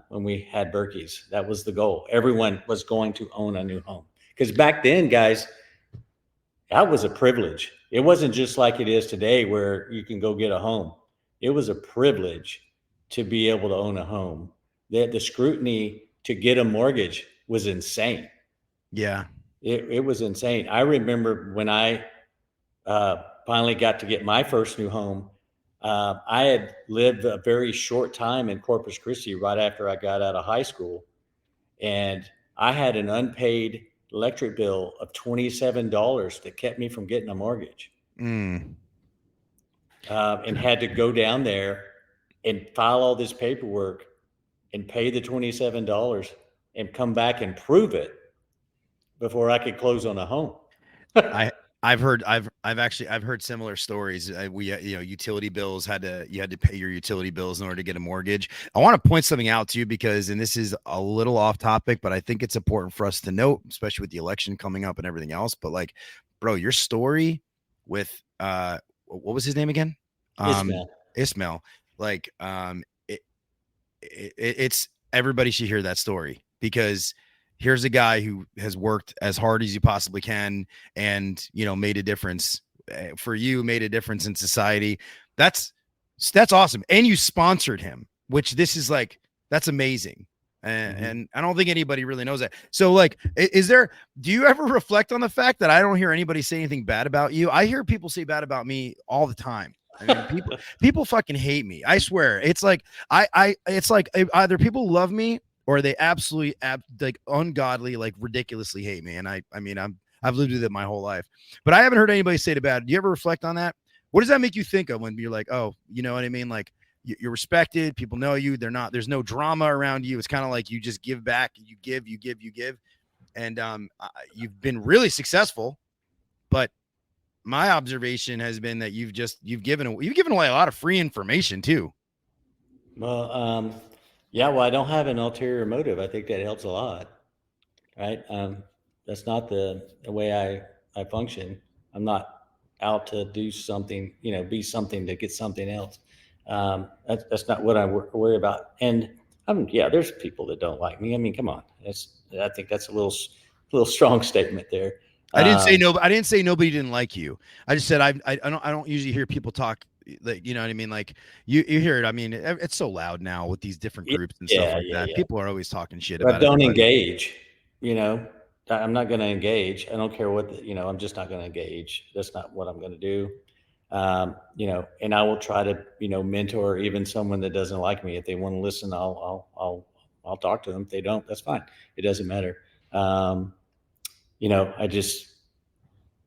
Speaker 3: when we had Berkeys. That was the goal. Everyone was going to own a new home. Because back then, guys, that was a privilege. It wasn't just like it is today where you can go get a home. It was a privilege to be able to own a home. The scrutiny to get a mortgage was insane.
Speaker 2: Yeah.
Speaker 3: It was insane. I remember when I finally got to get my first new home, I had lived a very short time in Corpus Christi right after I got out of high school. And I had an unpaid electric bill of $27 that kept me from getting a mortgage. And had to go down there and file all this paperwork and pay the $27 and come back and prove it before I could close on a home.
Speaker 2: I've heard similar stories. Utility bills you had to pay your utility bills in order to get a mortgage. I want to point something out to you because, and this is a little off topic, but I think it's important for us to note, especially with the election coming up and everything else. But like, bro, your story with what was his name again? Ismail. Like, it's everybody should hear that story, because here's a guy who has worked as hard as you possibly can and, made a difference for you, made a difference in society. That's awesome. And you sponsored him, which that's amazing. And I don't think anybody really knows that. So like, do you ever reflect on the fact that I don't hear anybody say anything bad about you? I hear people say bad about me all the time. I mean, people fucking hate me. I swear. It's like, it's like either people love me or they absolutely like ungodly, like ridiculously hate me. And I mean, I've lived with it my whole life, but I haven't heard anybody say it bad. Do you ever reflect on that? What does that make you think of when you're like, oh, you know what I mean? Like you're respected. People know you. There's no drama around you. It's kind of like you just give back. You give. And you've been really successful, but my observation has been that you've given away a lot of free information too.
Speaker 3: Well, yeah, well, I don't have an ulterior motive. I think that helps a lot, right? That's not the way I function. I'm not out to do something, be something to get something else. That's not what I worry about. And there's people that don't like me. I mean, come on. I think that's a little strong statement there.
Speaker 2: I didn't say no. I didn't say nobody didn't like you. I just said I don't usually hear people talk. Like, you know what I mean? Like you hear it. I mean, it's so loud now with these different groups and stuff like that. Yeah. People are always talking shit about it.
Speaker 3: Don't engage. I'm not going to engage. I don't care what I'm just not going to engage. That's not what I'm going to do. And I will try to mentor even someone that doesn't like me. If they want to listen, I'll talk to them. If they don't, that's fine. It doesn't matter.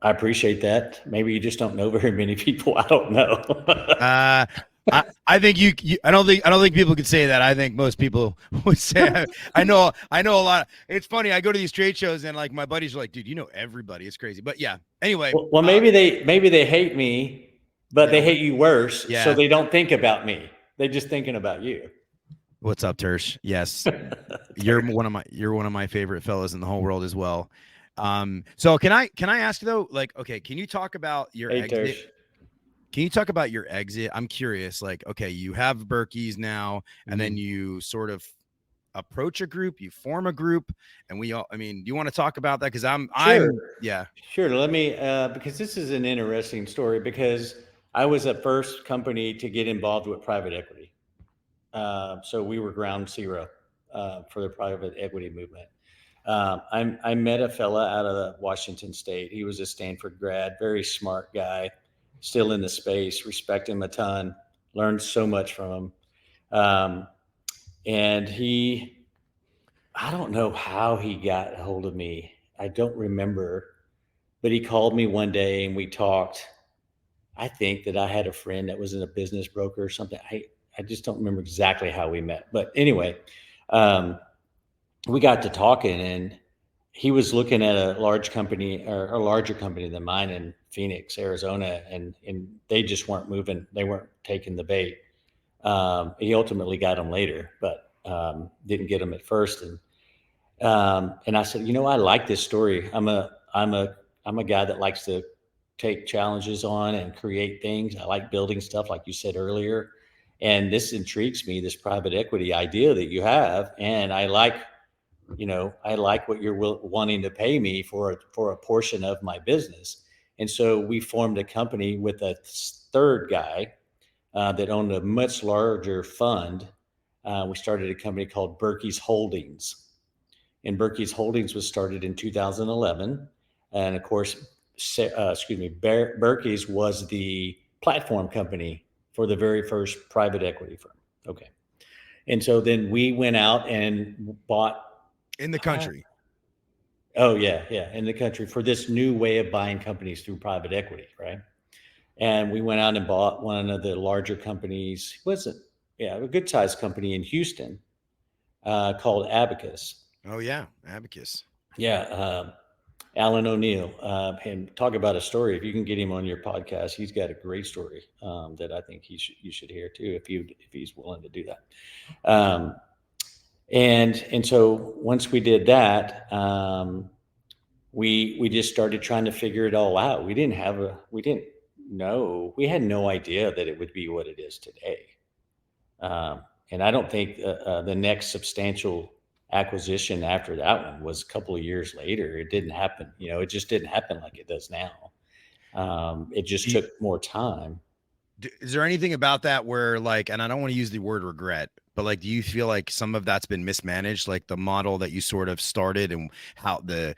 Speaker 3: I appreciate that. Maybe you just don't know very many people. I don't know.
Speaker 2: I think I don't think people could say that. I think most people would say, I know a lot. It's funny. I go to these trade shows and like my buddies are like, dude, you know everybody. It's crazy. But yeah, anyway.
Speaker 3: Well, maybe they hate me, but they hate you worse. Yeah. So they don't think about me. They're just thinking about you.
Speaker 2: What's up, Tersh? Yes. You're one of my favorite fellas in the whole world as well. So can I ask though, like, okay, can you talk about your exit? Tersh. Can you talk about your exit? I'm curious, like, okay, you have Berkeys now, and then you sort of approach a group, you form a group, and do you want to talk about that? Cause
Speaker 3: Sure. Let me, because this is an interesting story because I was the first company to get involved with private equity. So we were ground zero, for the private equity movement. I met a fella out of Washington State. He was a Stanford grad, very smart guy, still in the space, respect him a ton, learned so much from him. And I don't know how he got a hold of me. I don't remember, but he called me one day and we talked. I think that I had a friend that was in a business broker or something. I just don't remember exactly how we met, but anyway, we got to talking and he was looking at a large company or a larger company than mine in Phoenix, Arizona. And they just weren't moving. They weren't taking the bait. He ultimately got them later, but didn't get them at first. And I said, I like this story. I'm a guy that likes to take challenges on and create things. I like building stuff like you said earlier. And this intrigues me, this private equity idea that you have. And I like what you're wanting to pay me for a portion of my business. And so we formed a company with a third guy that owned a much larger fund. We started a company called Berkeys Holdings. And Berkeys Holdings was started in 2011. And of course, Berkeys was the platform company for the very first private equity firm. Okay. And so then we went out and bought
Speaker 2: in the country.
Speaker 3: In the country for this new way of buying companies through private equity, right? And we went out and bought one of the larger companies. A good sized company in Houston called Abacus.
Speaker 2: Oh yeah, Abacus.
Speaker 3: Yeah, Alan O'Neill. And talk about a story. If you can get him on your podcast, he's got a great story that I think you should hear too, if he's willing to do that. And so once we did that, we just started trying to figure it all out. We had no idea that it would be what it is today. And I don't think the next substantial acquisition after that one was a couple of years later. It didn't happen. It just didn't happen like it does now. It just took more time.
Speaker 2: Is there anything about that where and I don't want to use the word regret, but do you feel like some of that's been mismanaged, like the model that you sort of started and how the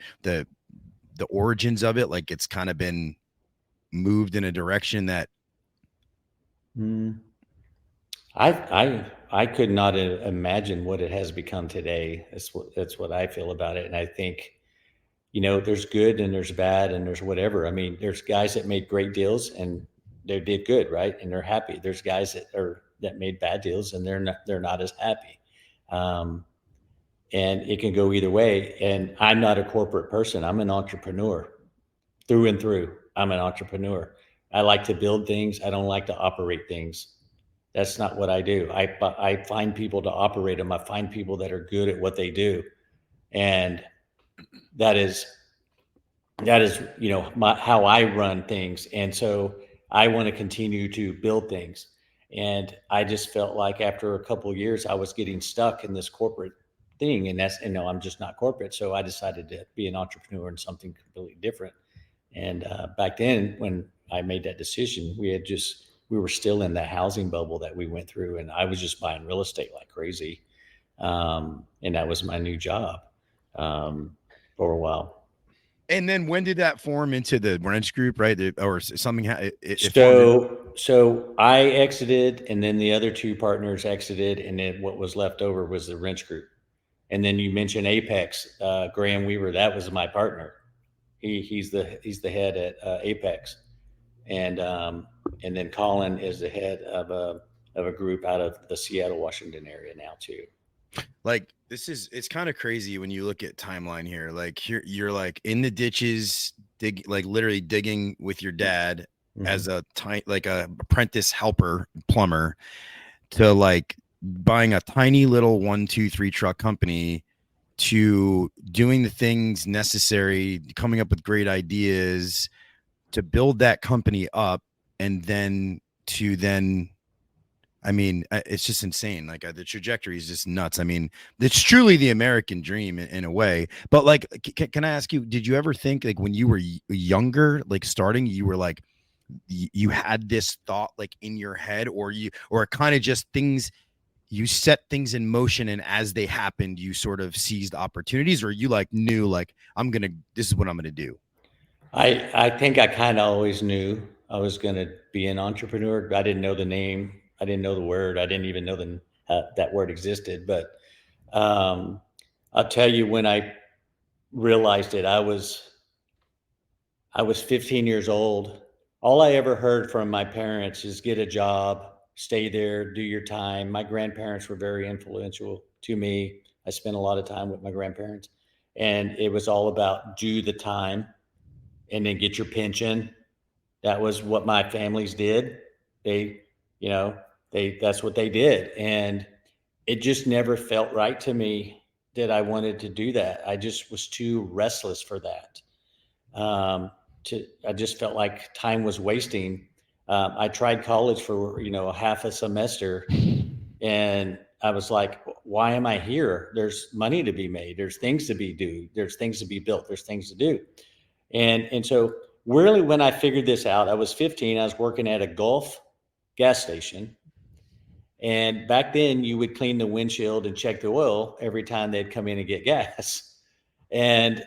Speaker 2: origins of it, it's kind of been moved in a direction that
Speaker 3: I could not imagine what it has become today. That's what I feel about it. And I think there's good and there's bad and there's whatever. I mean, there's guys that made great deals and they did good, right? And they're happy. There's guys that made bad deals and they're not as happy. Um, and it can go either way. And I'm not a corporate person. I'm an entrepreneur through and through. I'm an entrepreneur. I like to build things. I don't like to operate things. That's not what I do. I find people to operate them. I find people that are good at what they do. And that is how I run things. And so I want to continue to build things. And I just felt like after a couple of years, I was getting stuck in this corporate thing. And I'm just not corporate. So I decided to be an entrepreneur in something completely different. And back then, when I made that decision, we were still in that housing bubble that we went through, and I was just buying real estate like crazy. And that was my new job for a while.
Speaker 2: And then when did that form into the wrench group, right? Or something?
Speaker 3: So I exited, and then the other two partners exited, and then what was left over was the wrench group. And then you mentioned Apex, Graham Weaver. That was my partner. He's the head at Apex, and then Colin is the head of a group out of the Seattle, Washington area now too.
Speaker 2: Like it's kind of crazy when you look at timeline here. Like you're like in the ditches, literally digging with your dad as a apprentice helper plumber, to like buying a tiny little 1, 2, 3 truck company, to doing the things necessary, coming up with great ideas to build that company up, and then I mean, it's just insane. Like the trajectory is just nuts. I mean, it's truly the American dream in a way. But like, can I ask you, did you ever think, like, when you were younger, like starting, you were like, you had this thought like in your head, or kind of just things, you set things in motion, and as they happened, you sort of seized opportunities, or you like knew like, this is what I'm going to do?
Speaker 3: I think I kind of always knew I was going to be an entrepreneur. I didn't know the name. I didn't know the word. I didn't even know that word existed. But I'll tell you, when I realized it, I was 15 years old. All I ever heard from my parents is get a job, stay there, do your time. My grandparents were very influential to me. I spent a lot of time with my grandparents, and it was all about do the time and then get your pension. That was what my families did. That's what they did. And it just never felt right to me that I wanted to do that. I just was too restless for that. I just felt like time was wasting. I tried college for, half a semester, and I was like, why am I here? There's money to be made. There's things to be There's things to be built. There's things to do. And so really, when I figured this out, I was 15. I was working at a Gulf gas station. And back then you would clean the windshield and check the oil every time they'd come in and get gas. And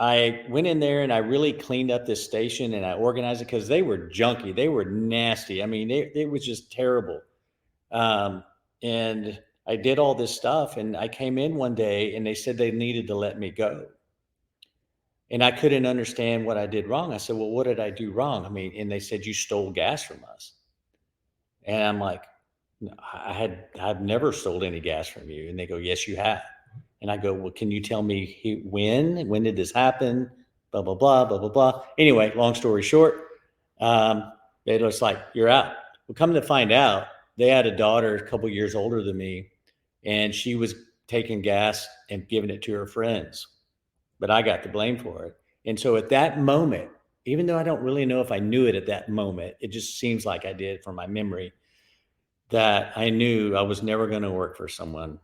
Speaker 3: I went in there and I really cleaned up this station, and I organized it because they were junky. They were nasty. I mean, it was just terrible. And I did all this stuff, and I came in one day and they said they needed to let me go. And I couldn't understand what I did wrong. I said, well, what did I do wrong? I mean, and they said, you stole gas from us. And I'm like, I've never sold any gas from you. And they go, yes, you have. And I go, well, can you tell me when did this happen? Blah, blah, blah, blah, blah, blah. Anyway, long story short, they was like, you're out. Well, come to find out, they had a daughter a couple years older than me, and she was taking gas and giving it to her friends, but I got the blame for it. And so at that moment, even though I don't really know if I knew it at that moment, it just seems like I did from my memory, that I knew I was never going to work for someone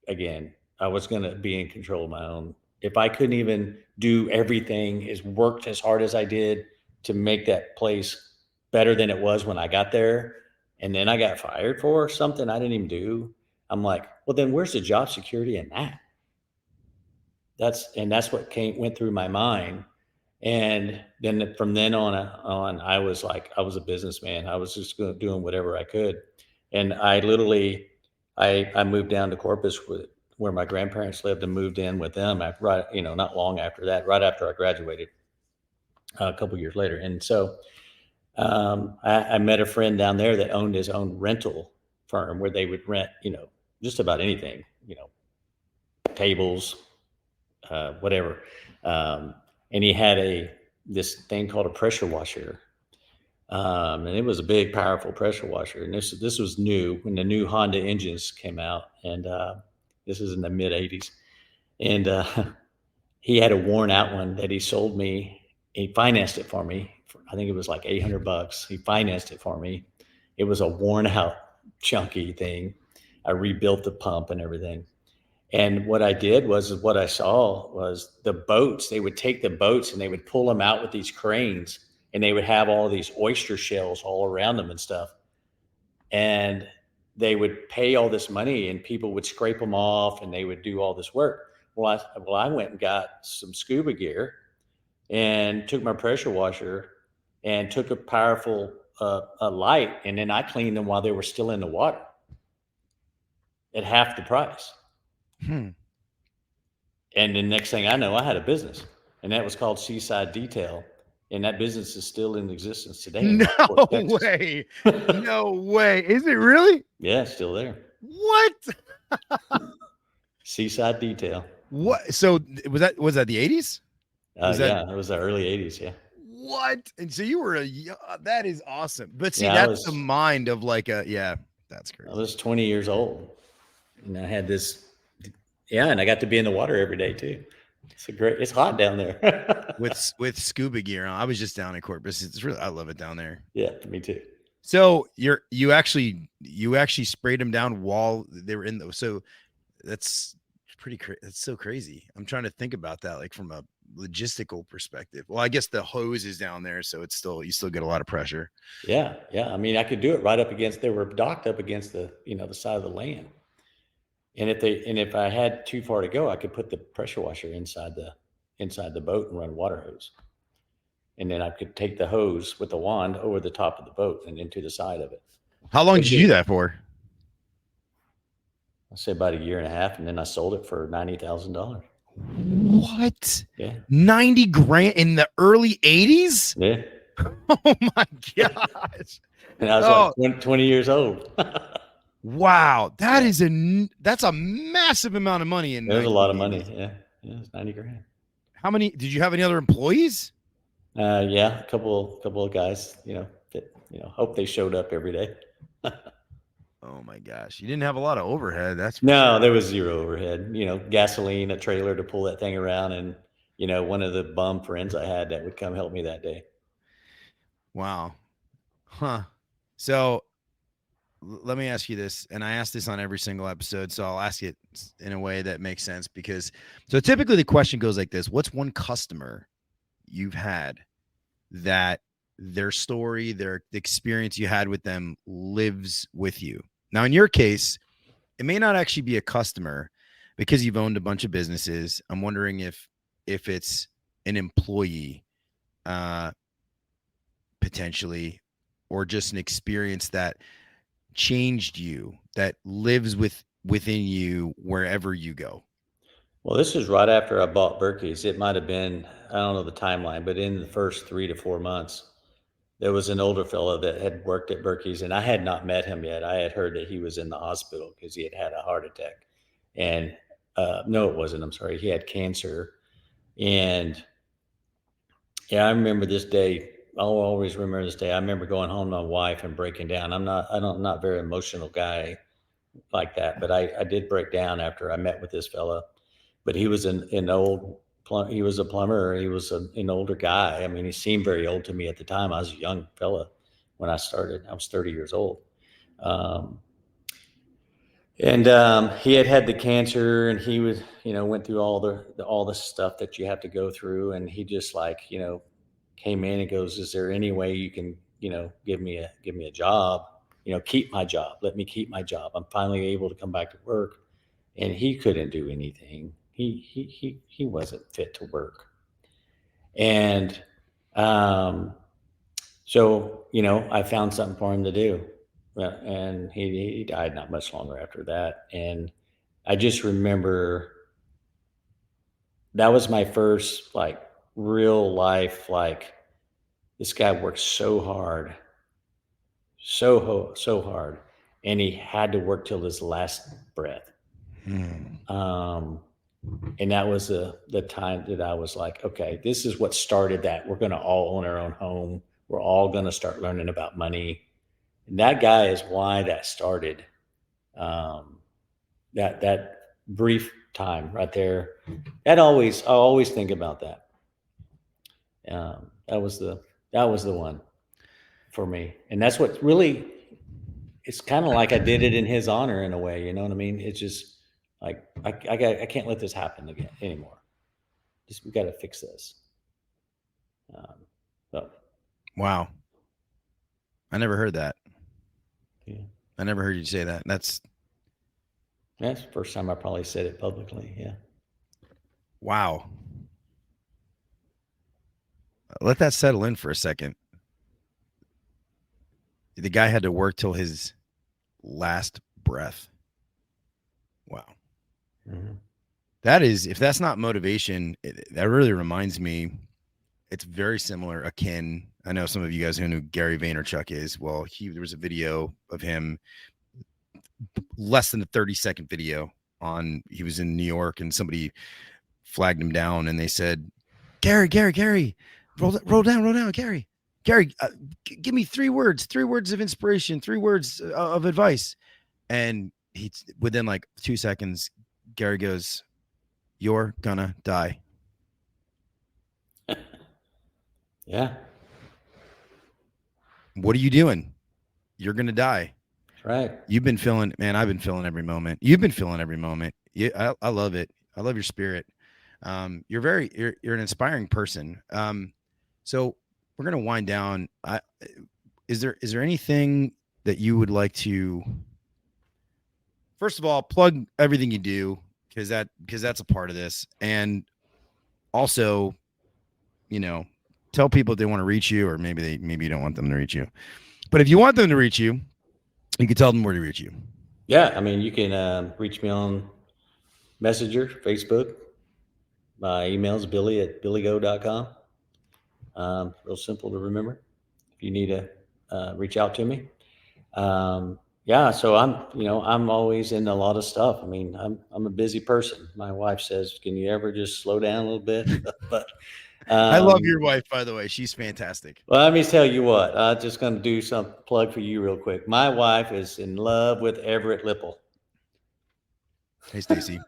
Speaker 3: again. I was going to be in control of my own. If I couldn't even do everything, worked as hard as I did to make that place better than it was when I got there, and then I got fired for something I didn't even do, I'm like, well, then where's the job security in that? That's what went through my mind. And then from then on, I was like, I was a businessman. I was just doing whatever I could. And I literally, I moved down to Corpus where my grandparents lived and moved in with them. Right, not long after that, right after I graduated, a couple years later. And so I met a friend down there that owned his own rental firm where they would rent, just about anything, tables, whatever. And he had this thing called a pressure washer. And it was a big, powerful pressure washer. And this was new when the new Honda engines came out. And this is in the mid 80s. And he had a worn out one that he sold me. He financed it for me. I think it was like $800. He financed it for me. It was a worn out, chunky thing. I rebuilt the pump and everything. And what I did what I saw was the boats. They would take the boats and they would pull them out with these cranes, and they would have all these oyster shells all around them and stuff. And they would pay all this money, and people would scrape them off, and they would do all this work. Well, I went and got some scuba gear and took my pressure washer and took a powerful a light, and then I cleaned them while they were still in the water at half the price. And the next thing I know, I had a business, and that was called Seaside Detail. And that business is still in existence today.
Speaker 2: No way. No way. Is it really?
Speaker 3: Yeah, it's still there.
Speaker 2: What?
Speaker 3: Seaside Detail.
Speaker 2: What? So was that the 80s?
Speaker 3: Yeah, it was the early 80s. Yeah.
Speaker 2: What? And so you were that is awesome. But see,
Speaker 3: Yeah,
Speaker 2: that's the mind of that's crazy.
Speaker 3: I was 20 years old, and I had this. Yeah, and I got to be in the water every day too. It's hot down there.
Speaker 2: with scuba gear on. I was just down in Corpus. It's really, I love it down there.
Speaker 3: Yeah, me too.
Speaker 2: So you actually sprayed them down while they were in so that's pretty crazy. That's so crazy. I'm trying to think about that, like from a logistical perspective. Well, I guess the hose is down there, so you still get a lot of pressure.
Speaker 3: Yeah. I mean, I could do it right up against. They were docked up against the the side of the land. And if I had too far to go, I could put the pressure washer inside the boat and run water hose. And then I could take the hose with the wand over the top of the boat and into the side of it.
Speaker 2: How long did you do that for?
Speaker 3: I'll say about 1.5 years, and then I sold it for $90,000.
Speaker 2: What?
Speaker 3: Yeah.
Speaker 2: 90 grand in the early 80s?
Speaker 3: Yeah.
Speaker 2: Oh my gosh.
Speaker 3: And I was like 20 years old.
Speaker 2: Wow, that's a massive amount of money.
Speaker 3: There's a lot of money. Yeah, it's 90 grand.
Speaker 2: How many? Did you have any other employees?
Speaker 3: Yeah, a couple of guys. That hope they showed up every day.
Speaker 2: Oh my gosh, you didn't have a lot of overhead.
Speaker 3: No, there was zero overhead. Gasoline, a trailer to pull that thing around, and one of the bum friends I had that would come help me that day.
Speaker 2: Wow, huh? So. Let me ask you this, and I ask this on every single episode, so I'll ask it in a way that makes sense so typically the question goes like this: what's one customer you've had that their story, the experience you had with them lives with you? Now, in your case, it may not actually be a customer because you've owned a bunch of businesses. I'm wondering if it's an employee, potentially, or just an experience that changed you, that lives within you wherever you go.
Speaker 3: Well, this is right after I bought Berkeys. It might have been, I don't know the timeline, but in the first 3 to 4 months, there was an older fellow that had worked at Berkeys, and I had not met him yet. I had heard that he was in the hospital because he had a heart attack. And no, it wasn't. I'm sorry. He had cancer. And yeah, I remember this day. I'll always remember this day. I remember going home to my wife and breaking down. I'm not a very emotional guy like that, but I did break down after I met with this fella. But he was he was a plumber. He was an older guy. I mean, he seemed very old to me at the time. I was a young fella when I started. I was 30 years old. He had the cancer, and he was, went through all the stuff that you have to go through. And he just came in and goes, "Is there any way you can, give me a job, keep my job, let me keep my job. I'm finally able to come back to work." And he couldn't do anything. He wasn't fit to work. And, so, I found something for him to do. And he died not much longer after that. And I just remember that was my first like real life, like this guy worked so hard, so hard, and he had to work till his last breath. Um, and that was the time that I was like, okay, this is what started that. We're going to all own our own home. We're all going to start learning about money. And that guy is why that started. That brief time right there. I always think about that. That was the one for me. And that's what really, it's kind of like I did it in his honor in a way. You know what I mean? It's just like, I can't let this happen again anymore. We got to fix this. So.
Speaker 2: Wow. I never heard that.
Speaker 3: Yeah.
Speaker 2: I never heard you say that. That's
Speaker 3: the first time I probably said it publicly. Yeah.
Speaker 2: Wow. Let that settle in for a second. The guy had to work till his last breath. Wow.
Speaker 3: Mm-hmm.
Speaker 2: That is, if that's not motivation, that really reminds me, it's very similar, akin. I know some of you guys who know who Gary Vaynerchuk is. Well, there was a video of him, less than a 30-second video he was in New York and somebody flagged him down and they said, Gary, roll down, Gary, give me 3 words of inspiration, 3 words of advice. And within like 2 seconds, Gary goes, you're gonna die.
Speaker 3: Yeah.
Speaker 2: What are you doing? You're gonna die.
Speaker 3: Right.
Speaker 2: You've been feeling, man. I've been feeling every moment. You've been feeling every moment. I love it. I love your spirit. You're an inspiring person. So we're gonna wind down. Is there anything that you would like to? First of all, plug everything you do because that's a part of this, and also, tell people if they want to reach you, or maybe you don't want them to reach you, but if you want them to reach you, you can tell them where to reach you.
Speaker 3: Yeah, I mean, you can reach me on Messenger, Facebook. My email is billy@billygo.com. Real simple to remember if you need to reach out to me. Yeah, so I'm always in a lot of stuff. I mean, I'm a busy person. My wife says, can you ever just slow down a little bit? But
Speaker 2: I love your wife, by the way. She's fantastic.
Speaker 3: Well, let me tell you what. I'm just going to do some plug for you real quick. My wife is in love with Everett Lipple.
Speaker 2: Hey, Stacy.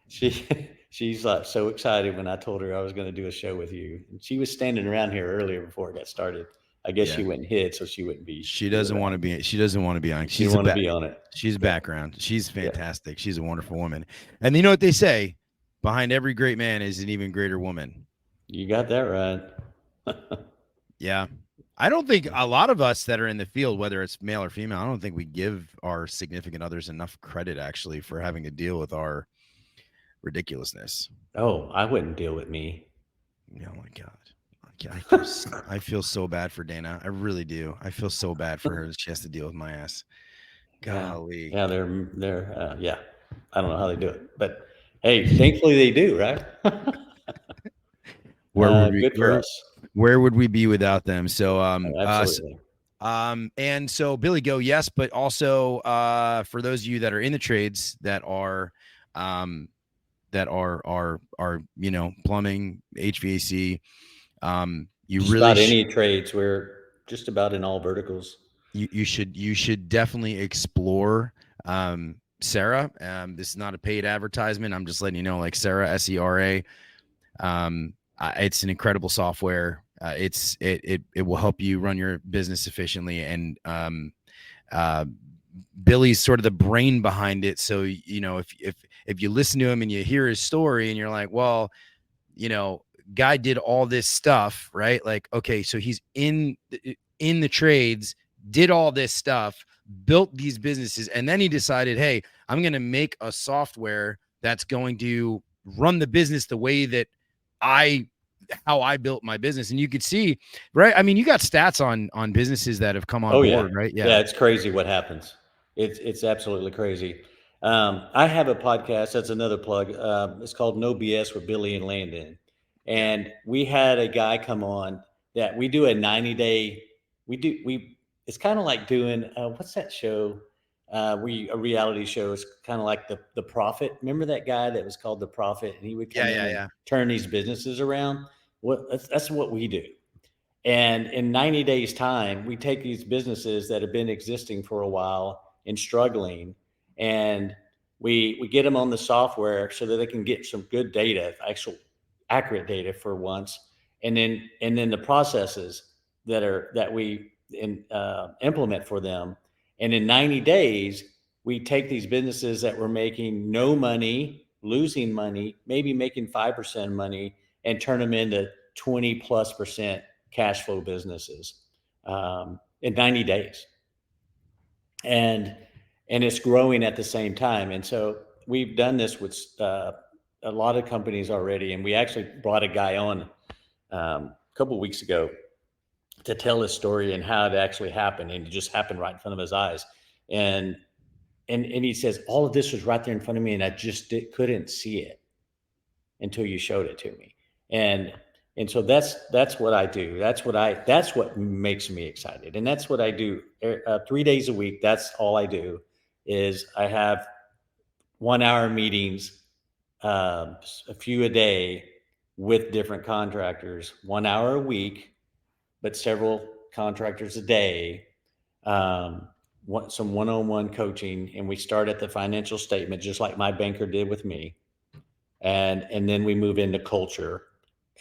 Speaker 3: She's like so excited when I told her I was going to do a show with you. And she was standing around here earlier before it got started. I guess she went and hid so she wouldn't be.
Speaker 2: She doesn't want to be. She doesn't want to be on.
Speaker 3: She want to be on it.
Speaker 2: She's background. She's fantastic. Yeah. She's a wonderful woman. And you know what they say? Behind every great man is an even greater woman.
Speaker 3: You got that right.
Speaker 2: Yeah. I don't think a lot of us that are in the field, whether it's male or female, I don't think we give our significant others enough credit actually for having to deal with our ridiculousness.
Speaker 3: Oh, I wouldn't deal with me.
Speaker 2: Oh my God. I feel so bad for Dana. I really do. I feel so bad for her that she has to deal with my ass. Golly.
Speaker 3: Yeah, they're yeah. I don't know how they do it, but hey, thankfully they do, right?
Speaker 2: Where would we be without them? So
Speaker 3: absolutely.
Speaker 2: And so Billy Go, yes, but also for those of you that are in the trades that are plumbing, HVAC, you
Speaker 3: just
Speaker 2: really
Speaker 3: about any trades. We're just about in all verticals.
Speaker 2: You should definitely explore Sera. This is not a paid advertisement. I'm just letting you know, like Sera, Sera. It's an incredible software. It will help you run your business efficiently, and Billy's sort of the brain behind it. So if you listen to him and you hear his story, and you're like, well, guy did all this stuff, right? Like, okay, so he's in the trades, did all this stuff, built these businesses, and then he decided, hey, I'm going to make a software that's going to run the business the way that how I built my business. And you could see, right? I mean, you got stats on businesses that have come on board, right?
Speaker 3: Yeah, it's crazy what happens. It's absolutely crazy. I have a podcast. That's another plug. It's called No BS with Billy and Landon. And we had a guy come on that we do a 90-day, it's kind of like doing, what's that show? A reality show. It's kind of like the Prophet. Remember that guy that was called the Prophet, and he would come in and turn these businesses around. That's what we do. And in 90 days time, we take these businesses that have been existing for a while and struggling, and we get them on the software so that they can get some good data, actual accurate data for once. And then the processes that we implement for them. And in 90 days, we take these businesses that were making no money, losing money, maybe making 5% money, and turn them into 20+% cash flow businesses in 90 days. And it's growing at the same time. And so we've done this with a lot of companies already. And we actually brought a guy on a couple of weeks ago to tell his story and how it actually happened. And it just happened right in front of his eyes. And he says, all of this was right there in front of me, and I just couldn't see it until you showed it to me. And so that's what I do. That's what makes me excited. And that's what I do 3 days a week. That's all I do is I have 1 hour meetings, a few a day with different contractors, 1 hour a week, but several contractors a day, some one-on-one coaching. And we start at the financial statement, just like my banker did with me. And then we move into culture,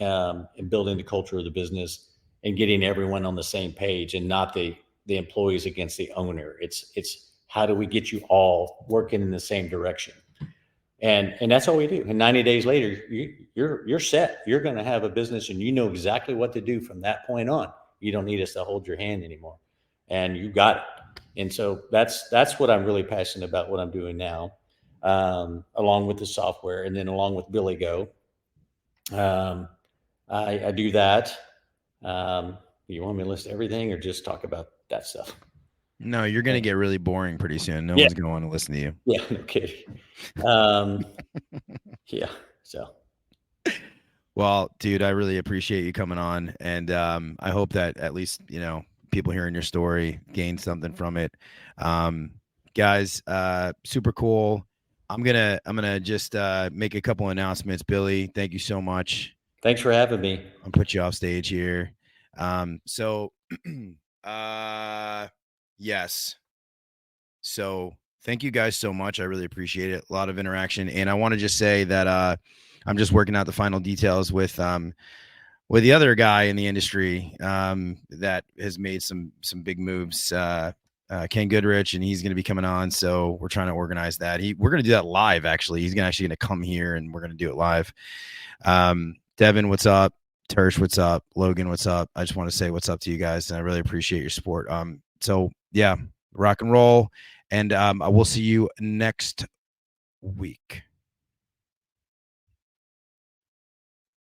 Speaker 3: and building the culture of the business and getting everyone on the same page, and not the employees against the owner. It's how do we get you all working in the same direction? And that's all we do. And 90 days later, you're set. You're going to have a business, and you know exactly what to do from that point on. You don't need us to hold your hand anymore, and you got it. And so that's what I'm really passionate about, what I'm doing now, along with the software, and then along with Billy Go. I do that. You want me to list everything or just talk about that stuff?
Speaker 2: No, you're going to get really boring pretty soon. No one's going to want to listen to you.
Speaker 3: Yeah, no kidding. Yeah. So.
Speaker 2: Well, dude, I really appreciate you coming on. And I hope that at least, people hearing your story gain something from it. Guys, super cool. I'm gonna just make a couple announcements. Billy, thank you so much.
Speaker 3: Thanks for having me.
Speaker 2: I'll put you off stage here. Yes. So thank you guys so much. I really appreciate it. A lot of interaction. And I want to just say that I'm just working out the final details with the other guy in the industry that has made some big moves, Ken Goodrich, and he's going to be coming on. So we're trying to organize that. We're going to do that live. Actually, he's going to come here, and we're going to do it live. Devin, what's up? Tersh, what's up? Logan, what's up? I just want to say what's up to you guys, and I really appreciate your support. So yeah, rock and roll, and I will see you next week.